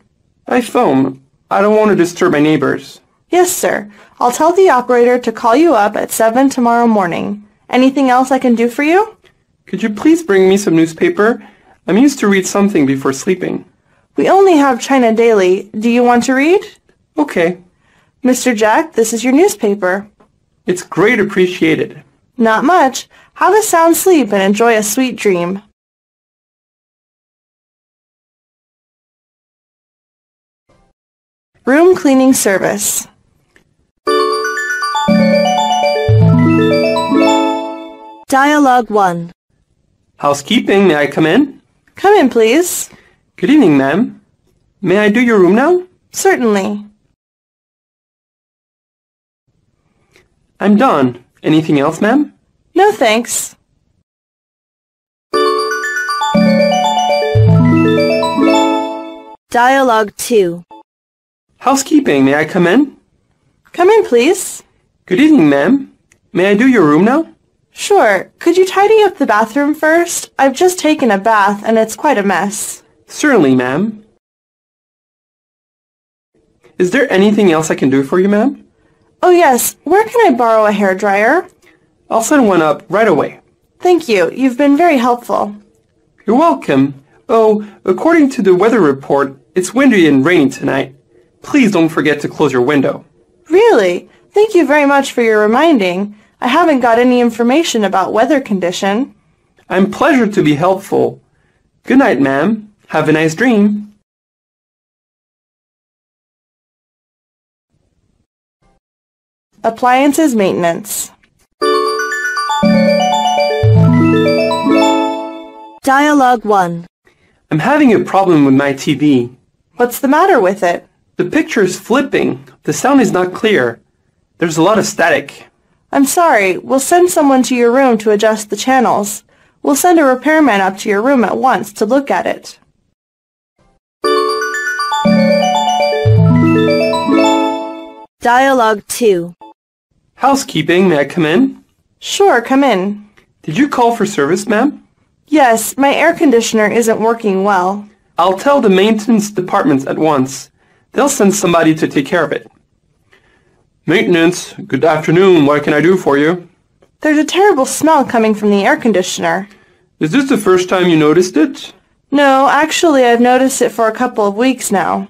By phone. I don't want to disturb my neighbors. Yes, sir. I'll tell the operator to call you up at 7 tomorrow morning. Anything else I can do for you? Could you please bring me some newspaper? I'm used to read something before sleeping. We only have China Daily. Do you want to read? Okay. Mr. Jack, this is your newspaper. It's great appreciated. Not much. Have a sound sleep and enjoy a sweet dream. Room cleaning service. Dialogue 1. Housekeeping, may I come in? Come in, please. Good evening, ma'am. May I do your room now? Certainly. I'm done. Anything else, ma'am? No, thanks. Dialogue 2. Housekeeping, may I come in? Come in, please. Good evening, ma'am. May I do your room now? Sure. Could you tidy up the bathroom first? I've just taken a bath and it's quite a mess. Certainly, ma'am. Is there anything else I can do for you, ma'am? Oh, yes. Where can I borrow a hairdryer? I'll send one up right away. Thank you. You've been very helpful. You're welcome. Oh, according to the weather report, it's windy and rainy tonight. Please don't forget to close your window. Really? Thank you very much for your reminding. I haven't got any information about weather condition. I'm pleased to be helpful. Good night, ma'am. Have a nice dream. Appliances maintenance. Dialogue 1. I'm having a problem with my TV. What's the matter with it? The picture is flipping. The sound is not clear. There's a lot of static. I'm sorry. We'll send someone to your room to adjust the channels. We'll send a repairman up to your room at once to look at it. Dialogue 2. Housekeeping, may I come in? Sure, come in. Did you call for service, ma'am? Yes, my air conditioner isn't working well. I'll tell the maintenance department at once. They'll send somebody to take care of it. Maintenance, good afternoon. What can I do for you? There's a terrible smell coming from the air conditioner. Is this the first time you noticed it? No, actually I've noticed it for a couple of weeks now.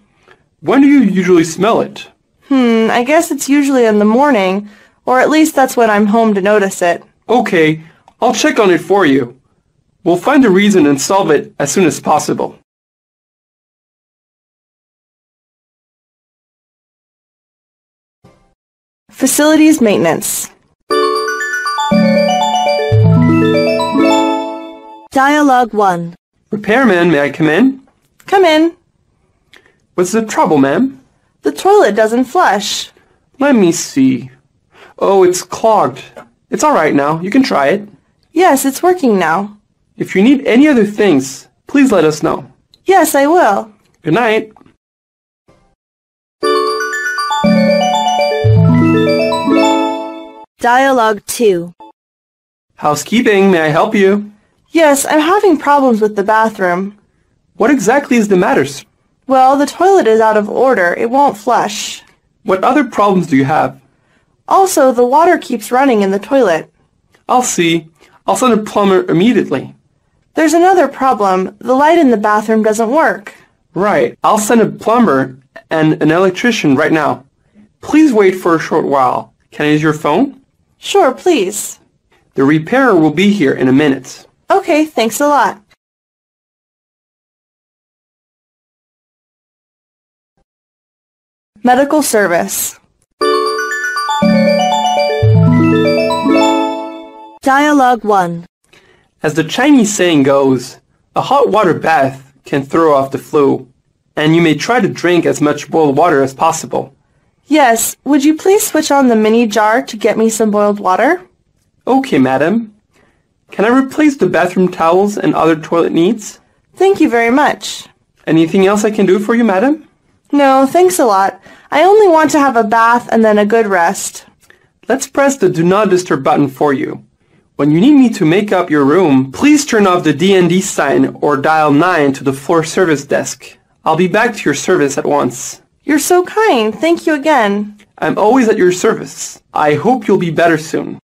When do you usually smell it? I guess it's usually in the morning, or at least that's when I'm home to notice it. Okay, I'll check on it for you. We'll find the reason and solve it as soon as possible. Facilities maintenance. Dialogue 1. Repairman, may I come in? Come in. What's the trouble, ma'am? The toilet doesn't flush. Let me see. Oh, it's clogged. It's all right now. You can try it. Yes, it's working now. If you need any other things, please let us know. Yes, I will. Good night. Dialogue 2. Housekeeping, may I help you? Yes, I'm having problems with the bathroom. What exactly is the matter, sir? Well, the toilet is out of order. It won't flush. What other problems do you have? Also, the water keeps running in the toilet. I'll see. I'll send a plumber immediately. There's another problem. The light in the bathroom doesn't work. Right. I'll send a plumber and an electrician right now. Please wait for a short while. Can I use your phone? Sure, please. The repairer will be here in a minute. Okay, thanks a lot. Medical service. Dialogue 1. As the Chinese saying goes, a hot water bath can throw off the flu, and you may try to drink as much boiled water as possible. Yes, would you please switch on the mini jar to get me some boiled water? Okay, madam. Can I replace the bathroom towels and other toilet needs? Thank you very much. Anything else I can do for you, madam? No, thanks a lot. I only want to have a bath and then a good rest. Let's press the Do Not Disturb button for you. When you need me to make up your room, please turn off the DND sign or dial 9 to the floor service desk. I'll be back to your service at once. You're so kind. Thank you again. I'm always at your service. I hope you'll be better soon.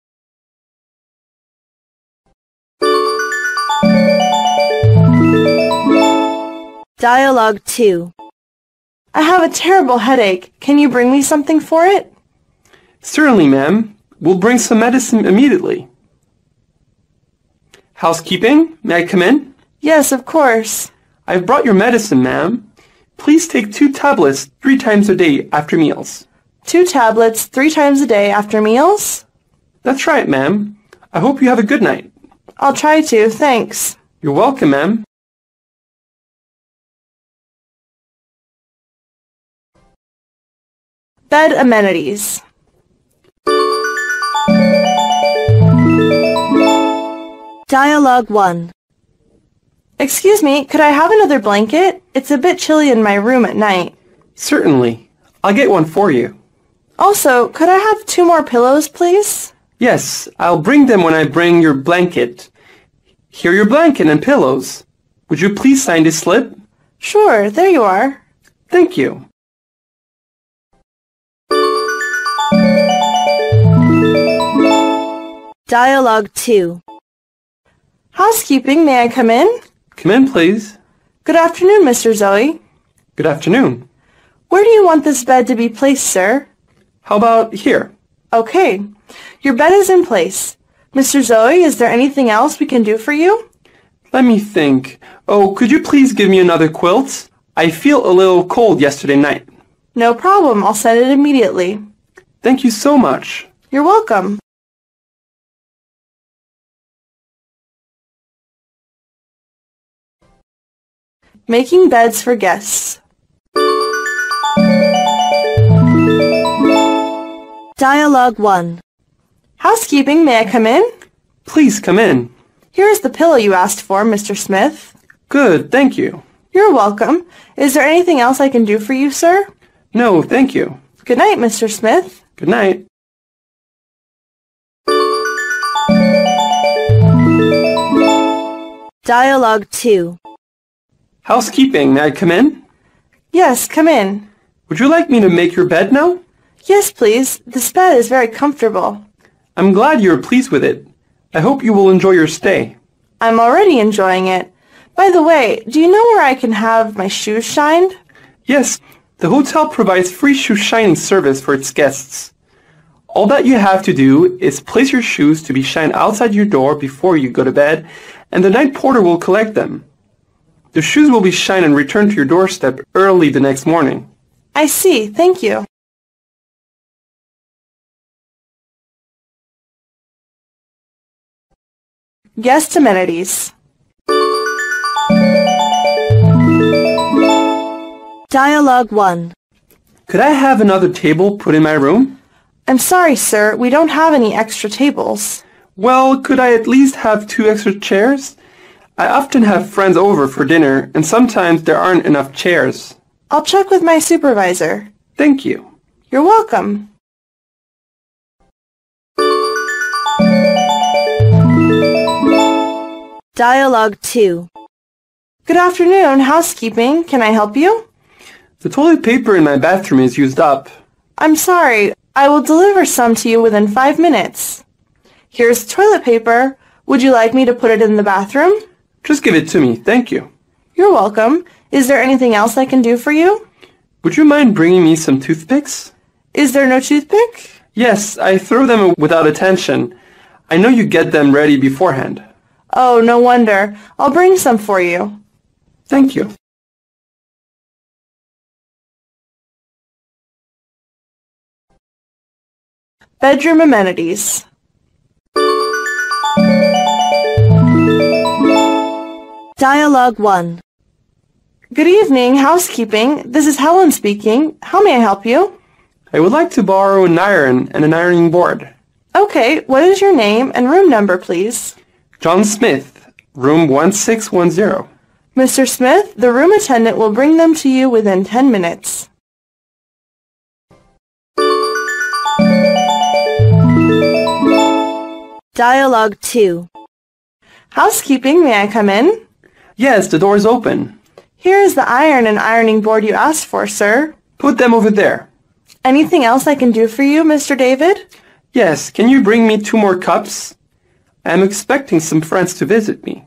Dialogue 2. I have a terrible headache. Can you bring me something for it? Certainly, ma'am. We'll bring some medicine immediately. Housekeeping, may I come in? Yes, of course. I've brought your medicine, ma'am. Please take 2 tablets 3 times a day after meals. 2 tablets 3 times a day after meals? That's right, ma'am. I hope you have a good night. I'll try to, thanks. You're welcome, ma'am. Bed amenities. Dialogue 1. Excuse me, could I have another blanket? It's a bit chilly in my room at night. Certainly. I'll get one for you. Also, could I have 2 more pillows, please? Yes, I'll bring them when I bring your blanket. Here are your blanket and pillows. Would you please sign this slip? Sure, there you are. Thank you. Dialogue 2. Housekeeping, may I come in? Come in, please. Good afternoon, Mr. Zoe. Good afternoon. Where do you want this bed to be placed, sir? How about here? Okay. Your bed is in place. Mr. Zoe, is there anything else we can do for you? Let me think. Oh, could you please give me another quilt? I feel a little cold yesterday night. No problem. I'll send it immediately. Thank you so much. You're welcome. Making beds for guests. Dialogue 1. Housekeeping, may I come in? Please come in. Here is the pillow you asked for, Mr. Smith. Good, thank you. You're welcome. Is there anything else I can do for you, sir? No, thank you. Good night, Mr. Smith. Good night. Dialogue 2. Housekeeping, may I come in? Yes, come in. Would you like me to make your bed now? Yes, please. This bed is very comfortable. I'm glad you're pleased with it. I hope you will enjoy your stay. I'm already enjoying it. By the way, do you know where I can have my shoes shined? Yes, the hotel provides free shoe shining service for its guests. All that you have to do is place your shoes to be shined outside your door before you go to bed, and the night porter will collect them. The shoes will be shined and returned to your doorstep early the next morning. I see. Thank you. Guest amenities. Dialogue 1. Could I have another table put in my room? I'm sorry, sir. We don't have any extra tables. Well, could I at least have 2 extra chairs? I often have friends over for dinner, and sometimes there aren't enough chairs. I'll check with my supervisor. Thank you. You're welcome. Dialogue 2. Good afternoon, housekeeping. Can I help you? The toilet paper in my bathroom is used up. I'm sorry. I will deliver some to you within 5 minutes. Here's toilet paper. Would you like me to put it in the bathroom? Just give it to me, thank you. You're welcome. Is there anything else I can do for you? Would you mind bringing me some toothpicks? Is there no toothpick? Yes, I throw them without attention. I know you get them ready beforehand. Oh, no wonder. I'll bring some for you. Thank you. Bedroom amenities. Dialogue 1. Good evening, housekeeping. This is Helen speaking. How may I help you? I would like to borrow an iron and an ironing board. Okay, what is your name and room number, please? John Smith, room 1610. Mr. Smith, the room attendant will bring them to you within 10 minutes. Dialogue 2. Housekeeping, may I come in? Yes, the door is open. Here is the iron and ironing board you asked for, sir. Put them over there. Anything else I can do for you, Mr. David? Yes, can you bring me 2 more cups? I am expecting some friends to visit me.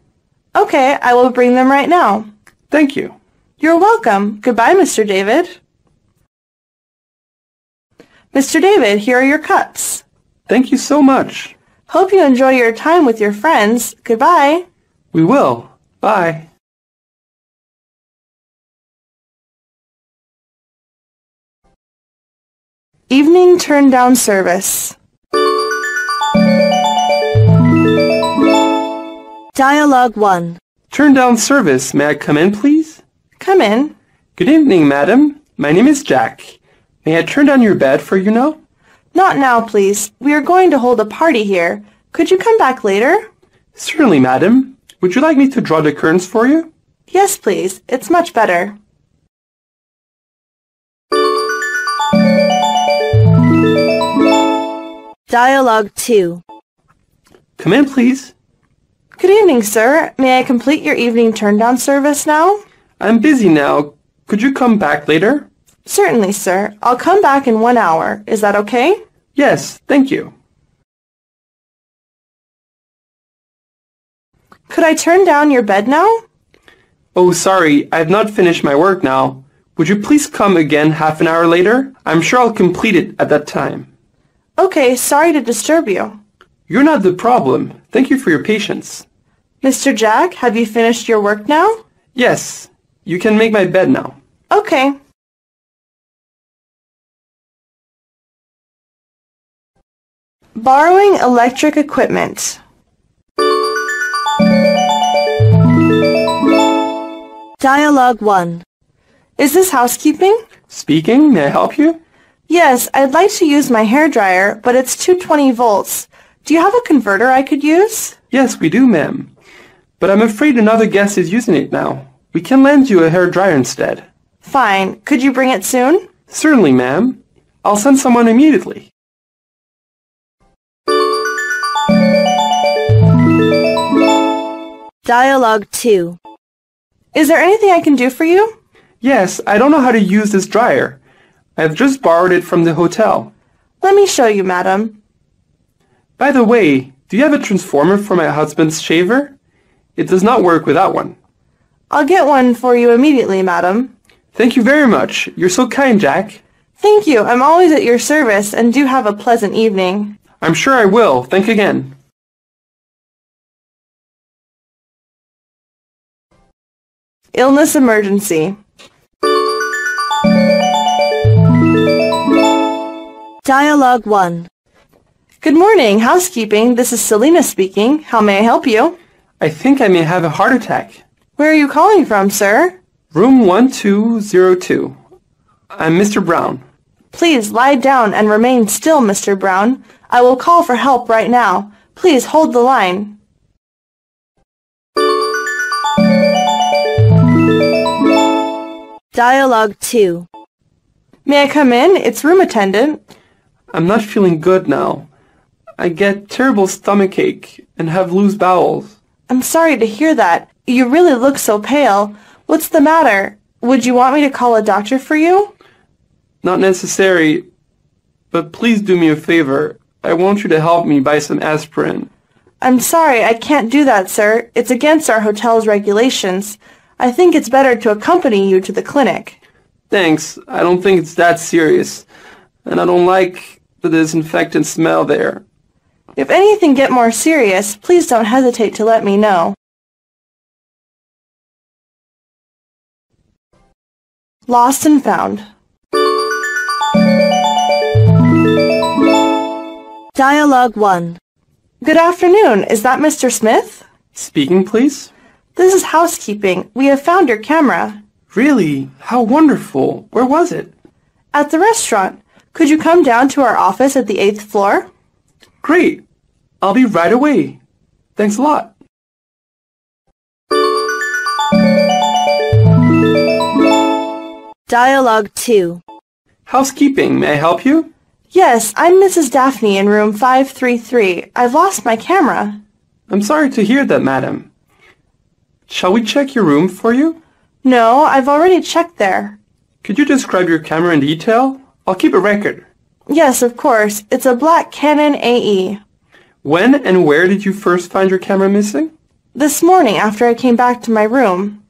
Okay, I will bring them right now. Thank you. You're welcome. Goodbye, Mr. David. Mr. David, here are your cups. Thank you so much. Hope you enjoy your time with your friends. Goodbye. We will. Bye. Evening turn-down service. Dialogue 1. Turn down service. May I come in, please? Come in. Good evening, madam. My name is Jack. May I turn down your bed for you now? Not now, please. We are going to hold a party here. Could you come back later? Certainly, madam. Would you like me to draw the curtains for you? Yes, please. It's much better. Dialogue 2. Come in, please. Good evening, sir. May I complete your evening turn-down service now? I'm busy now. Could you come back later? Certainly, sir. I'll come back in 1 hour. Is that okay? Yes, thank you. Could I turn down your bed now? Oh, sorry. I've not finished my work now. Would you please come again half an hour later? I'm sure I'll complete it at that time. Okay, sorry to disturb you. You're not the problem. Thank you for your patience. Mr. Jack, have you finished your work now? Yes, you can make my bed now. Okay. Borrowing electric equipment. Dialogue 1. Is this housekeeping? Speaking, may I help you? Yes, I'd like to use my hairdryer, but it's 220 volts. Do you have a converter I could use? Yes, we do, ma'am. But I'm afraid another guest is using it now. We can lend you a hairdryer instead. Fine. Could you bring it soon? Certainly, ma'am. I'll send someone immediately. Dialogue 2. Is there anything I can do for you? Yes, I don't know how to use this dryer. I've just borrowed it from the hotel. Let me show you, madam. By the way, do you have a transformer for my husband's shaver? It does not work without one. I'll get one for you immediately, madam. Thank you very much. You're so kind, Jack. Thank you. I'm always at your service, and do have a pleasant evening. I'm sure I will. Thank you again. Illness emergency. Dialogue 1. Good morning, housekeeping. This is Selena speaking. How may I help you? I think I may have a heart attack. Where are you calling from, sir? Room 1202. I'm Mr. Brown. Please lie down and remain still, Mr. Brown. I will call for help right now. Please hold the line. Dialogue 2. May I come in? It's room attendant. I'm not feeling good now. I get terrible stomachache and have loose bowels. I'm sorry to hear that. You really look so pale. What's the matter? Would you want me to call a doctor for you? Not necessary, but please do me a favor. I want you to help me buy some aspirin. I'm sorry, I can't do that, sir. It's against our hotel's regulations. I think it's better to accompany you to the clinic. Thanks. I don't think it's that serious. And I don't like the disinfectant smell there. If anything get more serious, please don't hesitate to let me know. Lost and found. Dialogue 1. Good afternoon. Is that Mr. Smith? Speaking, please. This is housekeeping. We have found your camera. Really? How wonderful. Where was it? At the restaurant. Could you come down to our office at the 8th floor? Great. I'll be right away. Thanks a lot. Dialogue 2. Housekeeping, may I help you? Yes, I'm Mrs. Daphne in room 533. I've lost my camera. I'm sorry to hear that, madam. Shall we check your room for you? No, I've already checked there. Could you describe your camera in detail? I'll keep a record. Yes, of course. It's a black Canon AE. When and where did you first find your camera missing? This morning after I came back to my room.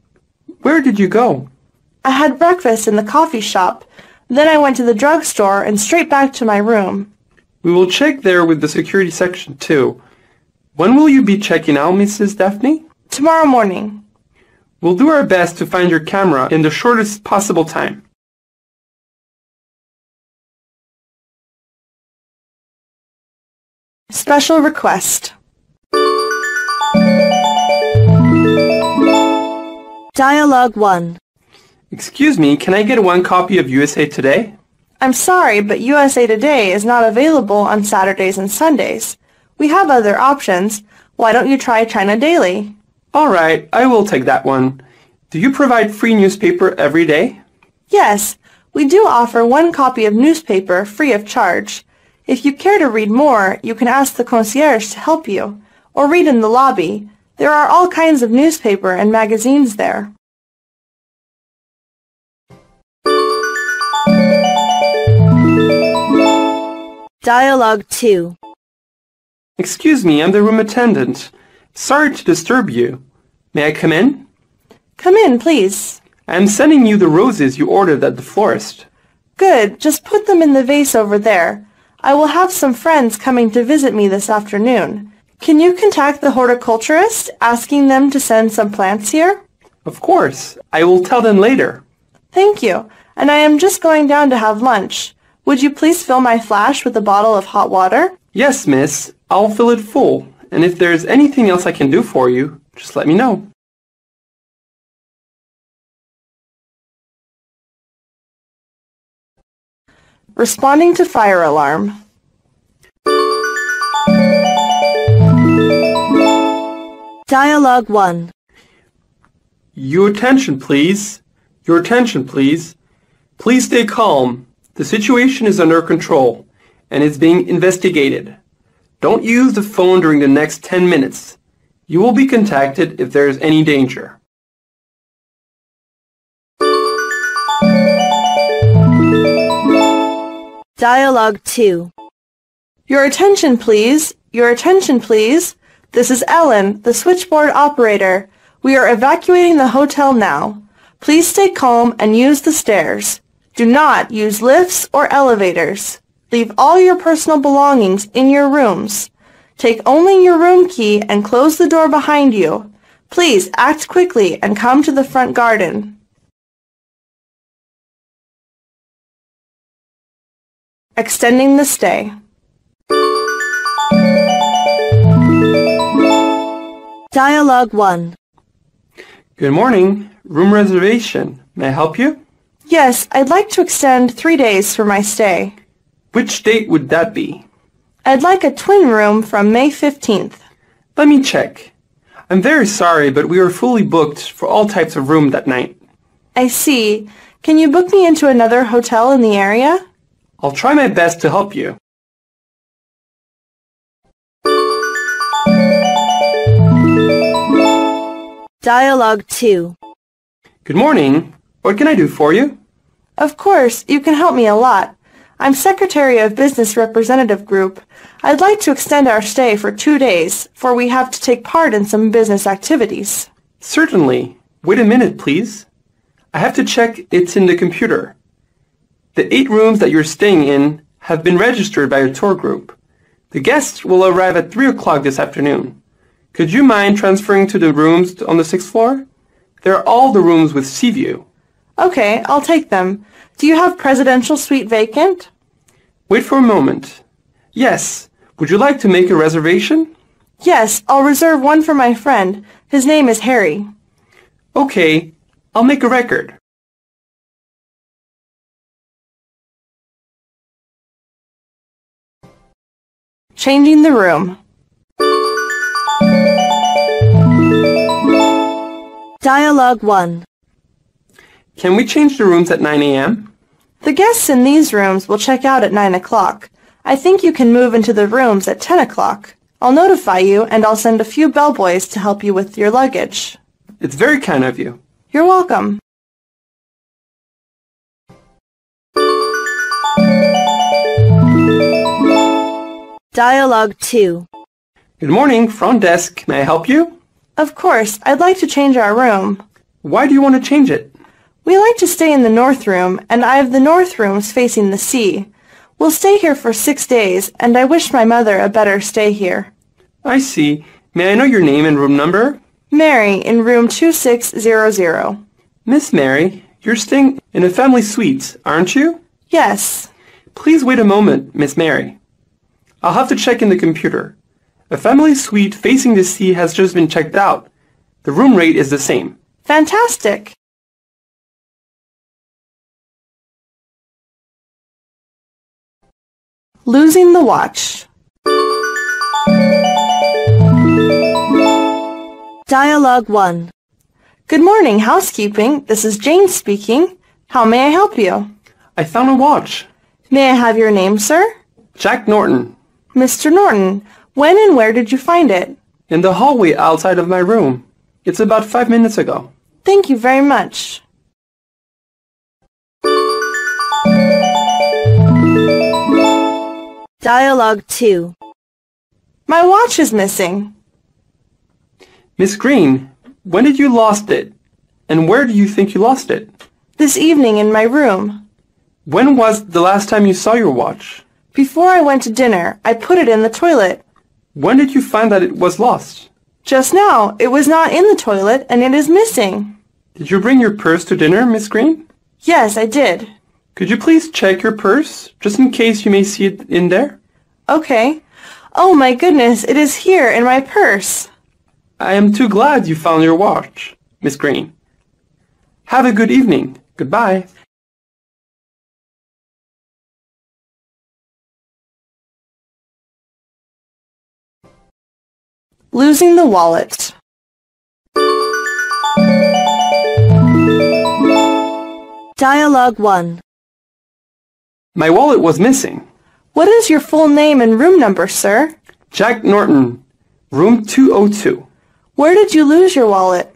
Where did you go? I had breakfast in the coffee shop. Then I went to the drugstore and straight back to my room. We will check there with the security section too. When will you be checking out, Mrs. Daphne? Tomorrow morning. We'll do our best to find your camera in the shortest possible time. Special request. Dialogue 1. Excuse me, can I get one copy of USA Today? I'm sorry, but USA Today is not available on Saturdays and Sundays. We have other options. Why don't you try China Daily? All right, I will take that one. Do you provide free newspaper every day? Yes, we do offer one copy of newspaper free of charge. If you care to read more, you can ask the concierge to help you, or read in the lobby. There are all kinds of newspaper and magazines there. Dialogue 2. Excuse me, I'm the room attendant. Sorry to disturb you. May I come in? Come in, please. I'm sending you the roses you ordered at the florist. Good, just put them in the vase over there. I will have some friends coming to visit me this afternoon. Can you contact the horticulturist, asking them to send some plants here? Of course. I will tell them later. Thank you, and I am just going down to have lunch. Would you please fill my flash with a bottle of hot water? Yes, miss. I'll fill it full. And if there's anything else I can do for you, just let me know. Responding to fire alarm. Dialogue 1. Your attention, please. Your attention, please. Please stay calm. The situation is under control, and it's being investigated. Don't use the phone during the next 10 minutes. You will be contacted if there is any danger. Dialogue 2. Your attention, please. Your attention, please. This is Ellen, the switchboard operator. We are evacuating the hotel now. Please stay calm and use the stairs. Do not use lifts or elevators. Leave all your personal belongings in your rooms. Take only your room key and close the door behind you. Please act quickly and come to the front garden. Extending the stay. Dialogue 1. Good morning. Room reservation. May I help you? Yes, I'd like to extend 3 days for my stay. Which date would that be? I'd like a twin room from May 15th. Let me check. I'm very sorry, but we are fully booked for all types of room that night. I see. Can you book me into another hotel in the area? I'll try my best to help you. Dialogue 2. Good morning. What can I do for you? Of course, you can help me a lot. I'm Secretary of Business Representative Group. I'd like to extend our stay for 2 days, for we have to take part in some business activities. Certainly. Wait a minute, please. I have to check it's in the computer. The 8 rooms that you're staying in have been registered by your tour group. The guests will arrive at 3 o'clock this afternoon. Could you mind transferring to the rooms on the 6th floor? They're all the rooms with sea view. Okay, I'll take them. Do you have Presidential Suite vacant? Wait for a moment. Yes. Would you like to make a reservation? Yes, I'll reserve one for my friend. His name is Harry. Okay. I'll make a record. Changing the room. Dialogue 1. Can we change the rooms at 9 a.m.? The guests in these rooms will check out at 9 o'clock. I think you can move into the rooms at 10 o'clock. I'll notify you and I'll send a few bellboys to help you with your luggage. It's very kind of you. You're welcome. Dialogue 2. Good morning, front desk. May I help you? Of course, I'd like to change our room. Why do you want to change it? We like to stay in the north room, and I have the north rooms facing the sea. We'll stay here for 6 days, and I wish my mother a better stay here. I see. May I know your name and room number? Mary, in room 2600. Miss Mary, you're staying in a family suite, aren't you? Yes. Please wait a moment, Miss Mary. I'll have to check in the computer. A family suite facing the sea has just been checked out. The room rate is the same. Fantastic. Losing the watch. Dialogue 1. Good morning, housekeeping. This is Jane speaking. How may I help you? I found a watch. May I have your name, sir? Jack Norton. Mr. Norton, when and where did you find it? In the hallway outside of my room. It's about 5 minutes ago. Thank you very much. Dialogue 2. My watch is missing. Miss Green, when did you lost it? And where do you think you lost it? This evening in my room. When was the last time you saw your watch? Before I went to dinner, I put it in the toilet. When did you find that it was lost? Just now, it was not in the toilet and it is missing. Did you bring your purse to dinner, Miss Green? Yes, I did. Could you please check your purse, just in case you may see it in there? Okay. Oh my goodness, it is here in my purse. I am too glad you found your watch, Miss Green. Have a good evening. Goodbye. Losing the wallet. Dialogue 1. My wallet was missing. What is your full name and room number, sir? Jack Norton, room 202. Where did you lose your wallet?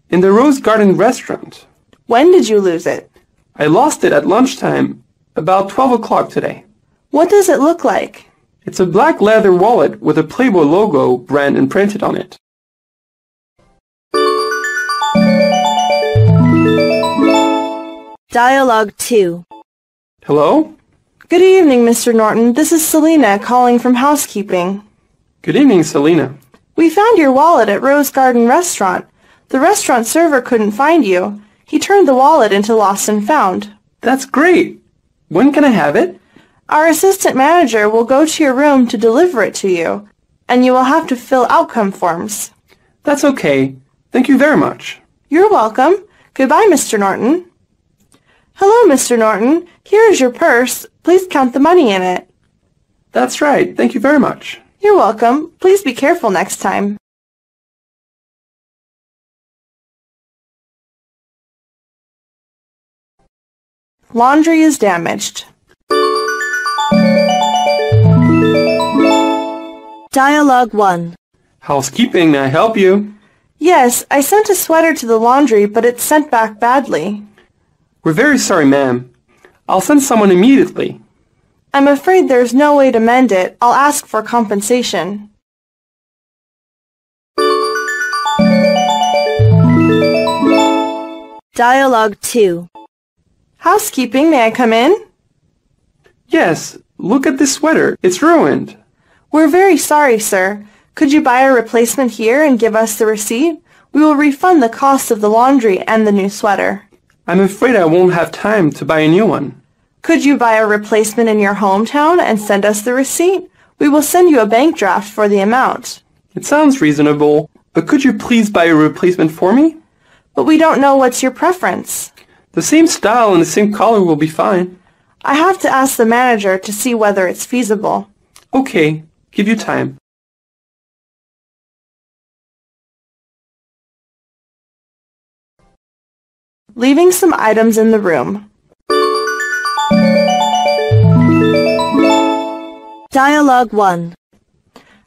In the Rose Garden restaurant. When did you lose it? I lost it at lunchtime, about 12 o'clock today. What does it look like? It's a black leather wallet with a Playboy logo brand imprinted on it. Dialogue 2. Hello? Good evening, Mr. Norton. This is Selena calling from housekeeping. Good evening, Selena. We found your wallet at Rose Garden Restaurant. The restaurant server couldn't find you. He turned the wallet into lost and found. That's great. When can I have it? Our assistant manager will go to your room to deliver it to you, and you will have to fill outcome forms. That's okay. Thank you very much. You're welcome. Goodbye, Mr. Norton. Hello, Mr. Norton. Here is your purse. Please count the money in it. That's right. Thank you very much. You're welcome. Please be careful next time. Laundry is damaged. Dialogue 1. Housekeeping, may I help you? Yes, I sent a sweater to the laundry, but it's sent back badly. We're very sorry, ma'am. I'll send someone immediately. I'm afraid there's no way to mend it. I'll ask for compensation. Dialogue 2. Housekeeping, may I come in? Yes, look at this sweater. It's ruined. We're very sorry, sir. Could you buy a replacement here and give us the receipt? We will refund the cost of the laundry and the new sweater. I'm afraid I won't have time to buy a new one. Could you buy a replacement in your hometown and send us the receipt? We will send you a bank draft for the amount. It sounds reasonable, but could you please buy a replacement for me? But we don't know what's your preference. The same style and the same color will be fine. I have to ask the manager to see whether it's feasible. Okay, give you time. Leaving some items in the room. Dialogue 1.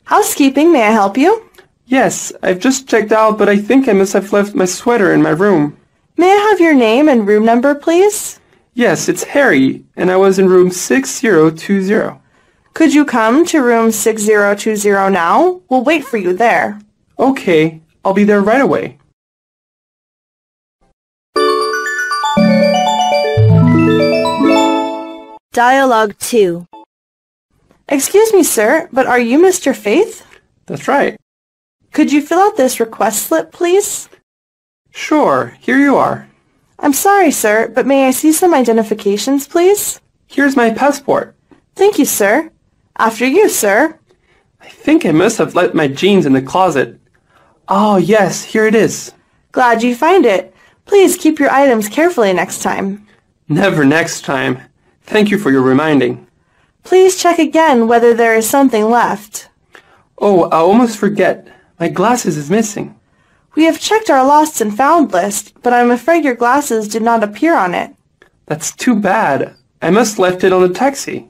Housekeeping, may I help you? Yes, I've just checked out, but I think I must have left my sweater in my room. May I have your name and room number, please? Yes, it's Harry, and I was in room 6020. Could you come to room 6020 now? We'll wait for you there. Okay, I'll be there right away. Dialogue 2. Excuse me, sir, but are you Mr. Faith? That's right. Could you fill out this request slip, please? Sure, here you are. I'm sorry, sir, but may I see some identifications, please? Here's my passport. Thank you, sir. After you, sir. I think I must have left my jeans in the closet. Oh, yes, here it is. Glad you find it. Please keep your items carefully next time. Never next time. Thank you for your reminding. Please check again whether there is something left. Oh, I almost forget. My glasses is missing. We have checked our lost and found list, but I'm afraid your glasses did not appear on it. That's too bad. I must have left it on the taxi.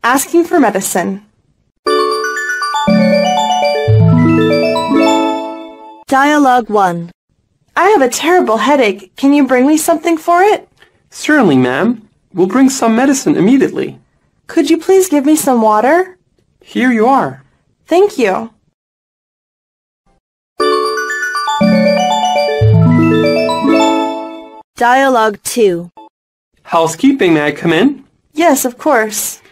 Asking for medicine. Dialogue 1. I have a terrible headache. Can you bring me something for it? Certainly, ma'am. We'll bring some medicine immediately. Could you please give me some water? Here you are. Thank you. Dialogue 2. Housekeeping, may I come in? Yes, of course.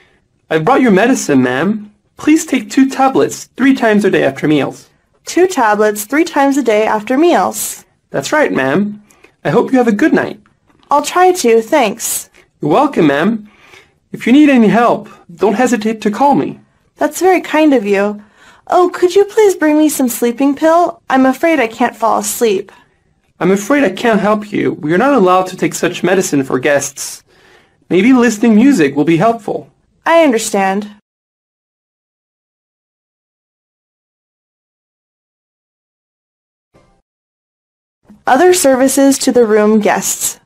I brought your medicine, ma'am. Please take 2 tablets 3 times a day after meals. 2 tablets 3 times a day after meals. That's right, ma'am. I hope you have a good night. I'll try to, thanks. You're welcome, ma'am. If you need any help, don't hesitate to call me. That's very kind of you. Oh, could you please bring me some sleeping pill? I'm afraid I can't fall asleep. I'm afraid I can't help you. We are not allowed to take such medicine for guests. Maybe listening music will be helpful. I understand. Other services to the room guests.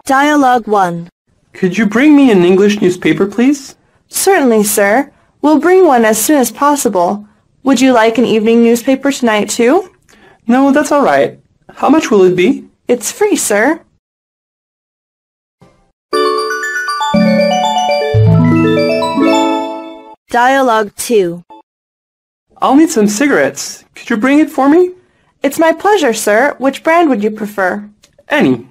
Dialogue 1. Could you bring me an English newspaper, please? Certainly, sir. We'll bring one as soon as possible. Would you like an evening newspaper tonight, too? No, that's all right. How much will it be? It's free, sir. Dialogue 2. I'll need some cigarettes. Could you bring it for me? It's my pleasure, sir. Which brand would you prefer? Any.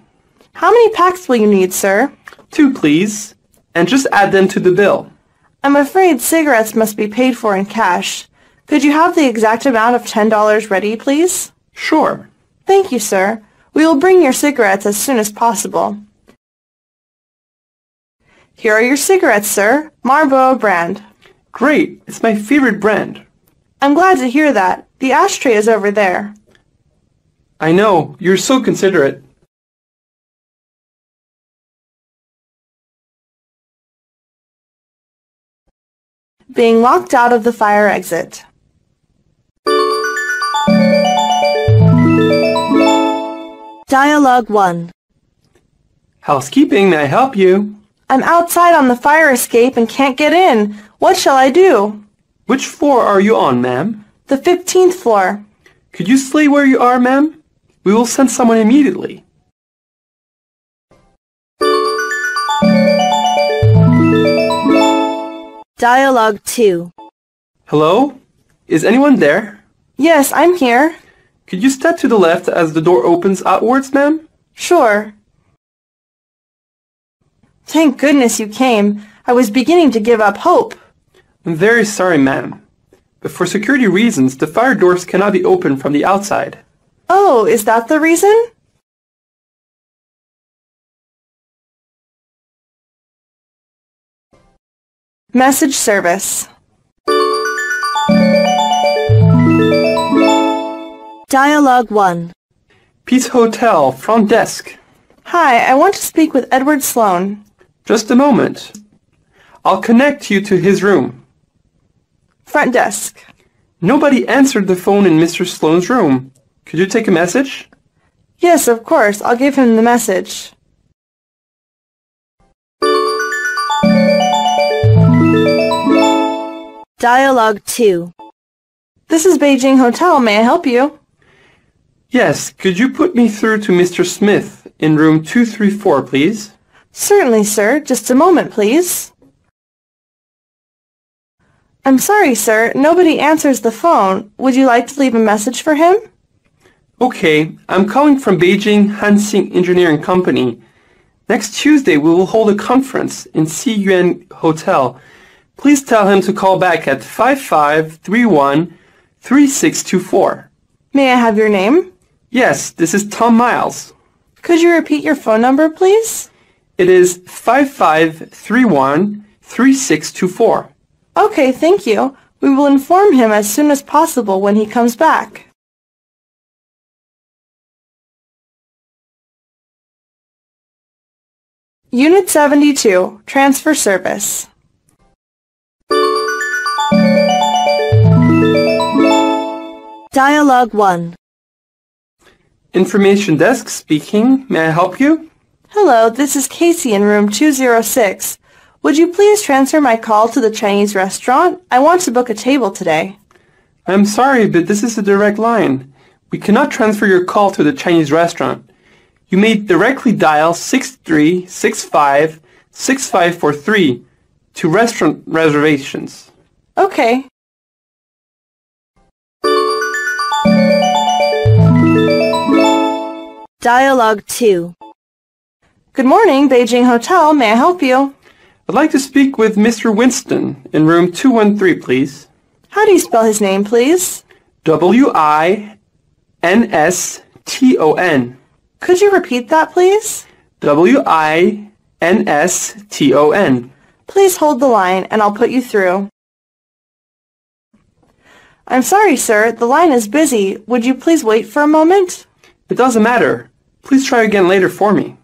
How many packs will you need, sir? 2, please. And just add them to the bill. I'm afraid cigarettes must be paid for in cash. Could you have the exact amount of $10 ready, please? Sure. Thank you, sir. We will bring your cigarettes as soon as possible. Here are your cigarettes, sir. Marlboro brand. Great. It's my favorite brand. I'm glad to hear that. The ashtray is over there. I know. You're so considerate. Being locked out of the fire exit. Dialogue 1. Housekeeping, may I help you? I'm outside on the fire escape and can't get in. What shall I do? Which floor are you on, ma'am? The 15th floor. Could you stay where you are, ma'am? We will send someone immediately. Dialogue 2. Hello? Is anyone there? Yes, I'm here. Could you step to the left as the door opens outwards, ma'am? Sure. Thank goodness you came. I was beginning to give up hope. I'm very sorry, ma'am. But for security reasons, the fire doors cannot be opened from the outside. Oh, is that the reason? Message service. Dialogue 1. Peace Hotel, front desk. Hi, I want to speak with Edward Sloan. Just a moment. I'll connect you to his room. Front desk. Nobody answered the phone in Mr. Sloane's room. Could you take a message? Yes, of course. I'll give him the message. Dialogue 2. This is Beijing Hotel. May I help you? Yes, could you put me through to Mr. Smith in room 234, please? Certainly, sir. Just a moment, please. I'm sorry, sir. Nobody answers the phone. Would you like to leave a message for him? Okay, I'm calling from Beijing Hansing Engineering Company. Next Tuesday we will hold a conference in Xiyuan Hotel. Please tell him to call back at 5531-3624. May I have your name? Yes, this is Tom Miles. Could you repeat your phone number, please? It is 5531-3624. Okay, thank you. We will inform him as soon as possible when he comes back. Unit 72, Transfer Service. Dialogue 1. Information desk speaking. May I help you? Hello, this is Casey in room 206. Would you please transfer my call to the Chinese restaurant? I want to book a table today. I'm sorry, but this is a direct line. We cannot transfer your call to the Chinese restaurant. You may directly dial 6365-6543 to restaurant reservations. Okay. Dialogue 2. Good morning, Beijing Hotel. May I help you? I'd like to speak with Mr. Winston in room 213, please. How do you spell his name, please? Winston. Could you repeat that, please? Winston. Please hold the line, and I'll put you through. I'm sorry, sir. The line is busy. Would you please wait for a moment? It doesn't matter. Please try again later for me.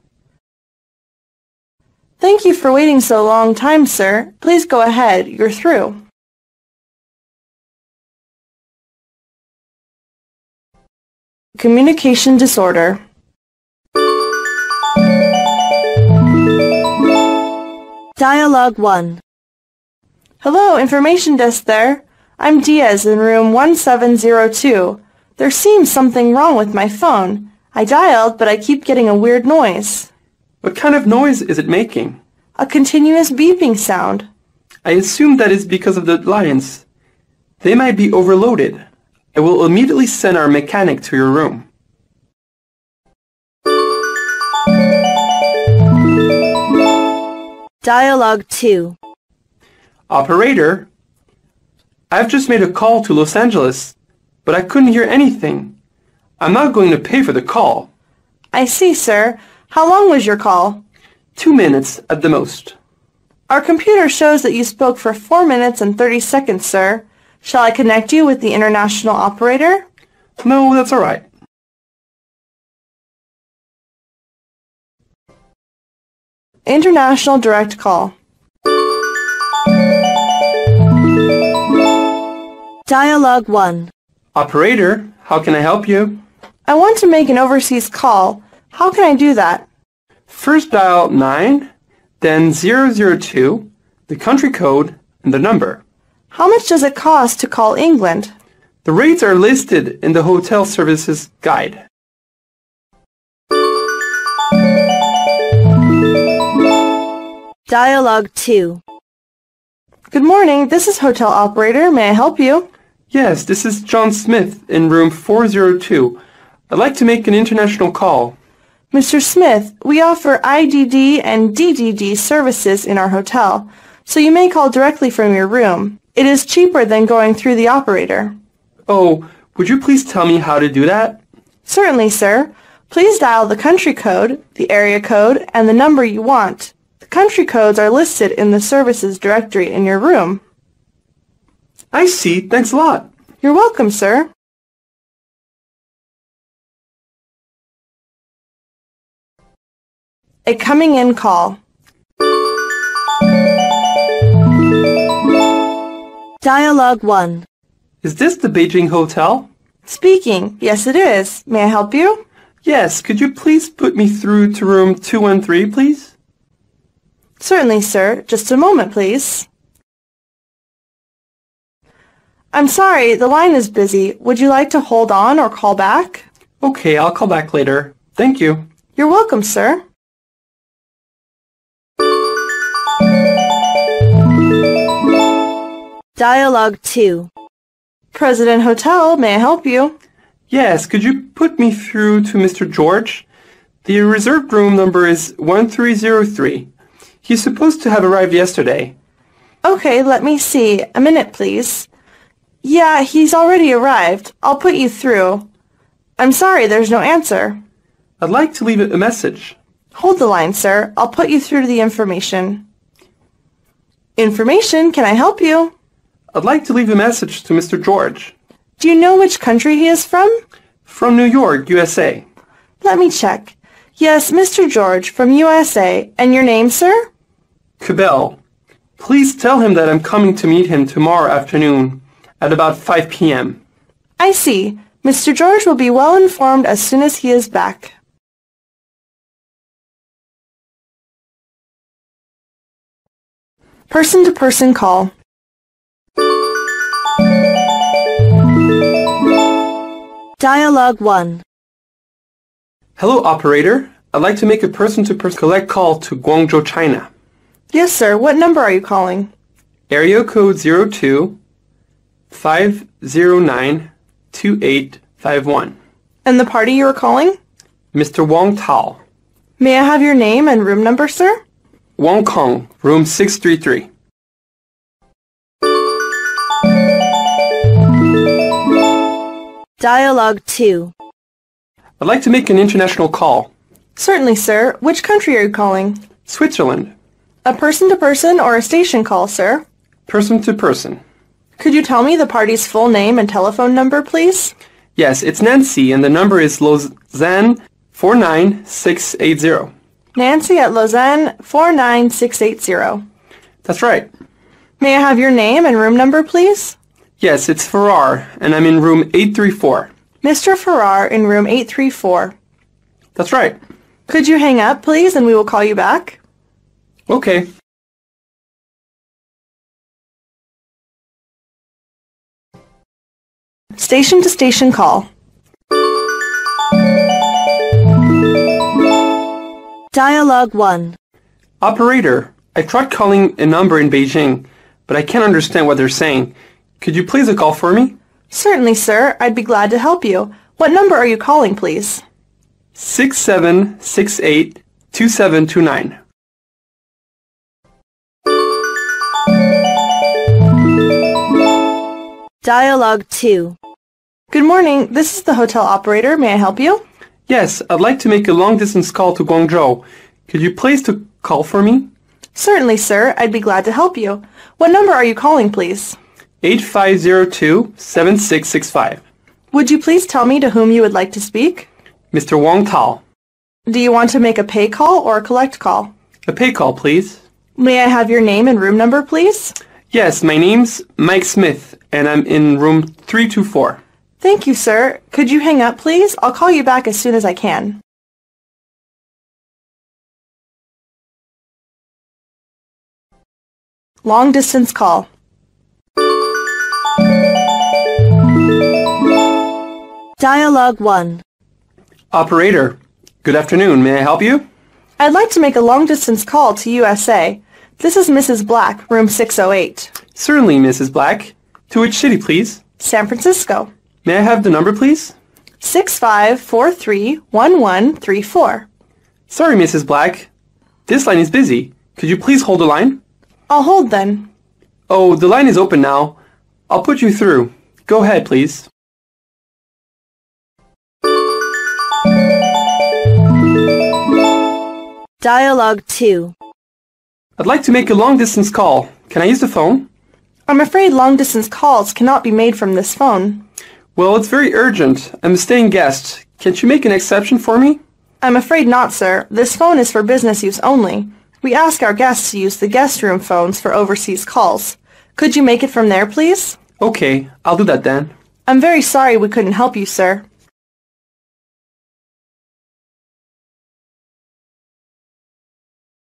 Thank you for waiting so long time, sir. Please go ahead. You're through. Communication disorder. Dialogue 1. Hello, information desk there. I'm Diaz in room 1702. There seems something wrong with my phone. I dialed, but I keep getting a weird noise. What kind of noise is it making? A continuous beeping sound. I assume that is because of the lines. They might be overloaded. I will immediately send our mechanic to your room. Dialogue 2. Operator, I've just made a call to Los Angeles, but I couldn't hear anything. I'm not going to pay for the call. I see, sir. How long was your call? 2 minutes at the most. Our computer shows that you spoke for 4 minutes and 30 seconds, sir. Shall I connect you with the international operator? No, that's all right. International direct call. Dialogue 1. Operator, how can I help you? I want to make an overseas call. How can I do that? First dial 9, then 002, the country code, and the number. How much does it cost to call England? The rates are listed in the hotel services guide. Dialogue 2. Good morning. This is hotel operator. May I help you? Yes, this is John Smith in room 402. I'd like to make an international call. Mr. Smith, we offer IDD and DDD services in our hotel, so you may call directly from your room. It is cheaper than going through the operator. Oh, would you please tell me how to do that? Certainly, sir. Please dial the country code, the area code, and the number you want. The country codes are listed in the services directory in your room. I see. Thanks a lot. You're welcome, sir. A coming in call. Dialogue 1. Is this the Beijing Hotel? Speaking. Yes, it is. May I help you? Yes, could you please put me through to room 213, please? Certainly, sir. Just a moment, please. I'm sorry, the line is busy. Would you like to hold on or call back? Okay, I'll call back later. Thank you. You're welcome, sir. Dialogue 2. President Hotel, may I help you? Yes, could you put me through to Mr. George? The reserved room number is 1303. He's supposed to have arrived yesterday. Okay, let me see. A minute, please. Yeah, he's already arrived. I'll put you through. I'm sorry, there's no answer. I'd like to leave a message. Hold the line, sir. I'll put you through to the information. Information, can I help you? I'd like to leave a message to Mr. George. Do you know which country he is from? From New York, USA. Let me check. Yes, Mr. George, from USA. And your name, sir? Cabell. Please tell him that I'm coming to meet him tomorrow afternoon at about 5 p.m. I see. Mr. George will be well informed as soon as he is back. Person-to-person call. Dialogue 1. Hello, operator. I'd like to make a person-to-person collect call to Guangzhou, China. Yes, sir. What number are you calling? Area code 02-509-2851. And the party you are calling? Mr. Wong Tao. May I have your name and room number, sir? Wong Kong, room 633. Dialogue 2. I'd like to make an international call. Certainly, sir. Which country are you calling? Switzerland. A person-to-person or a station call, sir? Person-to-person. Could you tell me the party's full name and telephone number, please? Yes, it's Nancy, and the number is Lausanne 49680. Nancy at Lausanne 49680. That's right. May I have your name and room number, please? Yes, it's Farrar, and I'm in room 834. Mr. Farrar in room 834. That's right. Could you hang up, please, and we will call you back? Okay. Station-to-station call. Dialogue 1. Operator, I tried calling a number in Beijing, but I can't understand what they're saying. Could you please call for me? Certainly, sir. I'd be glad to help you. What number are you calling, please? 6768-2729. Dialogue 2. Good morning. This is the hotel operator. May I help you? Yes, I'd like to make a long-distance call to Guangzhou. Could you please call for me? Certainly, sir. I'd be glad to help you. What number are you calling, please? 8502-7665. Would you please tell me to whom you would like to speak? Mr. Wong Tao. Do you want to make a pay call or a collect call? A pay call, please. May I have your name and room number, please? Yes, my name's Mike Smith, and I'm in room 324. Thank you, sir. Could you hang up, please? I'll call you back as soon as I can. Long distance call. Dialogue 1. Operator, good afternoon. May I help you? I'd like to make a long distance call to USA. This is Mrs. Black, room 608. Certainly, Mrs. Black. To which city, please? San Francisco. May I have the number, please? 65431134. Sorry, Mrs. Black. This line is busy. Could you please hold the line? I'll hold then. Oh, the line is open now. I'll put you through. Go ahead, please. Dialogue 2. I'd like to make a long-distance call. Can I use the phone? I'm afraid long-distance calls cannot be made from this phone. Well, it's very urgent. I'm a staying guest. Can't you make an exception for me? I'm afraid not, sir. This phone is for business use only. We ask our guests to use the guest room phones for overseas calls. Could you make it from there, please? Okay, I'll do that then. I'm very sorry we couldn't help you, sir.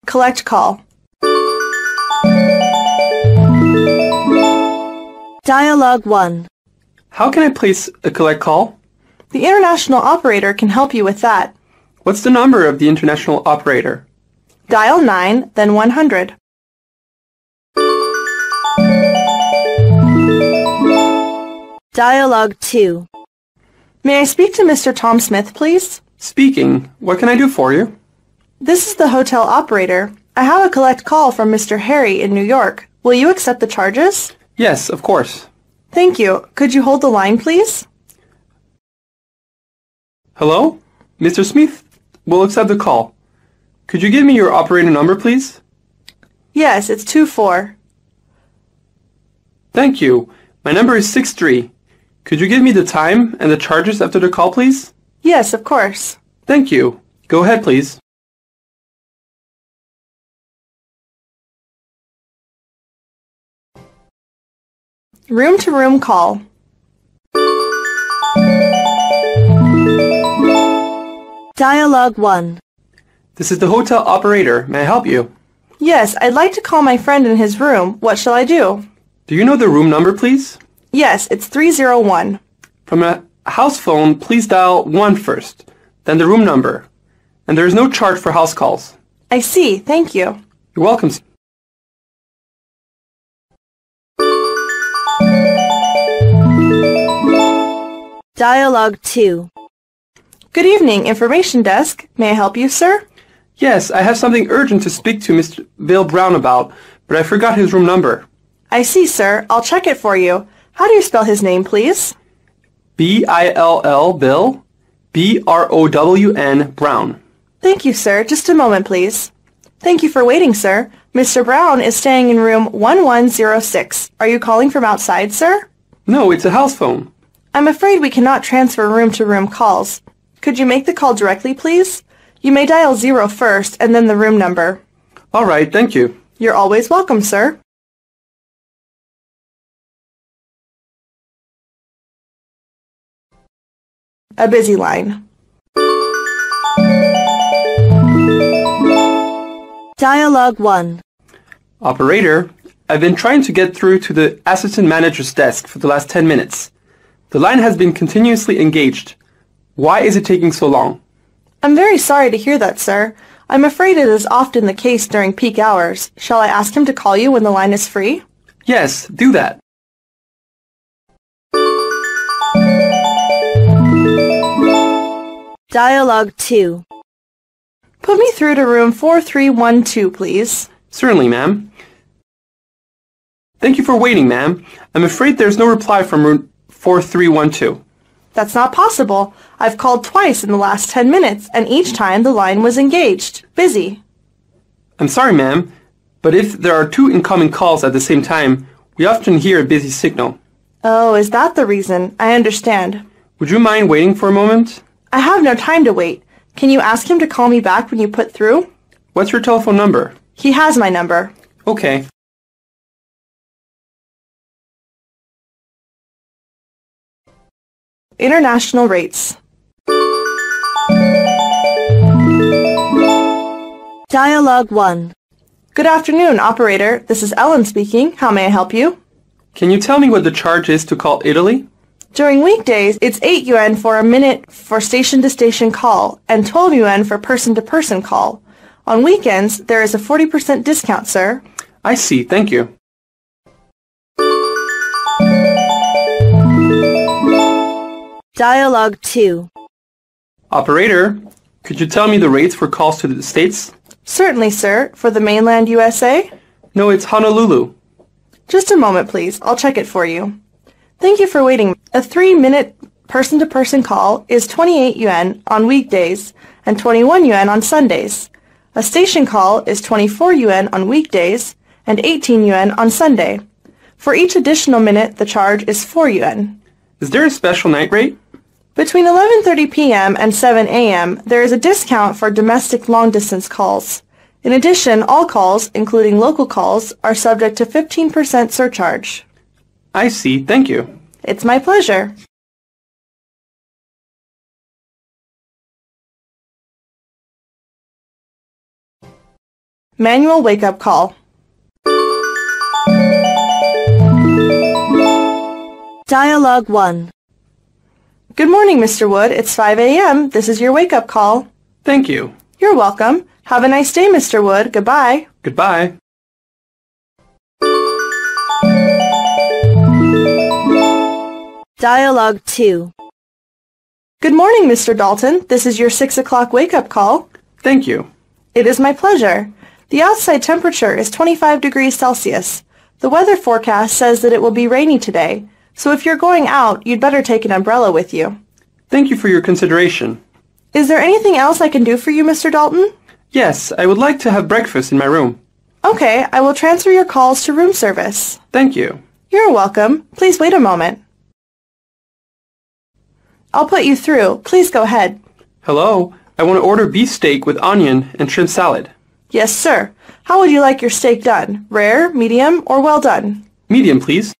Collect call. Dialogue 1. How can I place a collect call? The international operator can help you with that. What's the number of the international operator? Dial 9, then 100. Dialogue 2. May I speak to Mr. Tom Smith, please? Speaking. What can I do for you? This is the hotel operator. I have a collect call from Mr. Harry in New York. Will you accept the charges? Yes, of course. Thank you. Could you hold the line, please? Hello? Mr. Smith will accept the call. Could you give me your operator number, please? Yes, it's 24. Thank you. My number is 63. Could you give me the time and the charges after the call, please? Yes, of course. Thank you. Go ahead, please. Room-to-room call. Dialogue 1. This is the hotel operator. May I help you? Yes, I'd like to call my friend in his room. What shall I do? Do you know the room number, please? Yes, it's 301. From a house phone, please dial 1 first, then the room number. And there is no charge for house calls. I see. Thank you. You're welcome. Dialogue 2. Good evening, information desk. May I help you, sir? Yes, I have something urgent to speak to Mr. Bill Brown about, but I forgot his room number. I see, sir. I'll check it for you. How do you spell his name, please? B-I-L-L, Bill, B-R-O-W-N, Brown. Thank you, sir. Just a moment, please. Thank you for waiting, sir. Mr. Brown is staying in room 1106. Are you calling from outside, sir? No, it's a house phone. I'm afraid we cannot transfer room-to-room calls. Could you make the call directly, please? You may dial 0 first and then the room number. All right, thank you. You're always welcome, sir. A busy line. Dialogue 1. Operator, I've been trying to get through to the assistant manager's desk for the last 10 minutes. The line has been continuously engaged. Why is it taking so long? I'm very sorry to hear that, sir. I'm afraid it is often the case during peak hours. Shall I ask him to call you when the line is free? Yes, do that. Dialogue 2. Put me through to room 4312, please. Certainly, ma'am. Thank you for waiting, ma'am. I'm afraid there's no reply from room 4312. That's not possible. I've called twice in the last 10 minutes, and each time the line was engaged. Busy. I'm sorry, ma'am, but if there are 2 incoming calls at the same time, we often hear a busy signal. Oh, is that the reason? I understand. Would you mind waiting for a moment? I have no time to wait. Can you ask him to call me back when you put through? What's your telephone number? He has my number. Okay. International rates. Dialogue 1. Good afternoon, operator. This is Ellen speaking. How may I help you? Can you tell me what the charge is to call Italy? During weekdays, it's 8 yuan for a minute for station-to-station call and 12 yuan for person-to-person call. On weekends, there is a 40% discount, sir. I see. Thank you. Dialogue 2. Operator, could you tell me the rates for calls to the States? Certainly, sir. For the mainland USA? No, it's Honolulu. Just a moment, please. I'll check it for you. Thank you for waiting. A 3-minute person-to-person call is 28 yuan on weekdays and 21 yuan on Sundays. A station call is 24 yuan on weekdays and 18 yuan on Sunday. For each additional minute, the charge is 4 yuan. Is there a special night rate? Between 11:30 p.m. and 7 a.m., there is a discount for domestic long-distance calls. In addition, all calls, including local calls, are subject to 15% surcharge. I see. Thank you. It's my pleasure. Manual wake-up call. Dialogue 1. Good morning, Mr. Wood. It's 5 a.m. This is your wake-up call. Thank you. You're welcome. Have a nice day, Mr. Wood. Goodbye. Goodbye. Dialogue 2. Good morning, Mr. Dalton. This is your 6 o'clock wake-up call. Thank you. It is my pleasure. The outside temperature is 25 degrees Celsius. The weather forecast says that it will be rainy today, so if you're going out, you'd better take an umbrella with you. Thank you for your consideration. Is there anything else I can do for you, Mr. Dalton? Yes, I would like to have breakfast in my room. Okay, I will transfer your calls to room service. Thank you. You're welcome. Please wait a moment. I'll put you through. Please go ahead. Hello, I want to order beef steak with onion and shrimp salad. Yes, sir. How would you like your steak done? Rare, medium, or well done? Medium, please.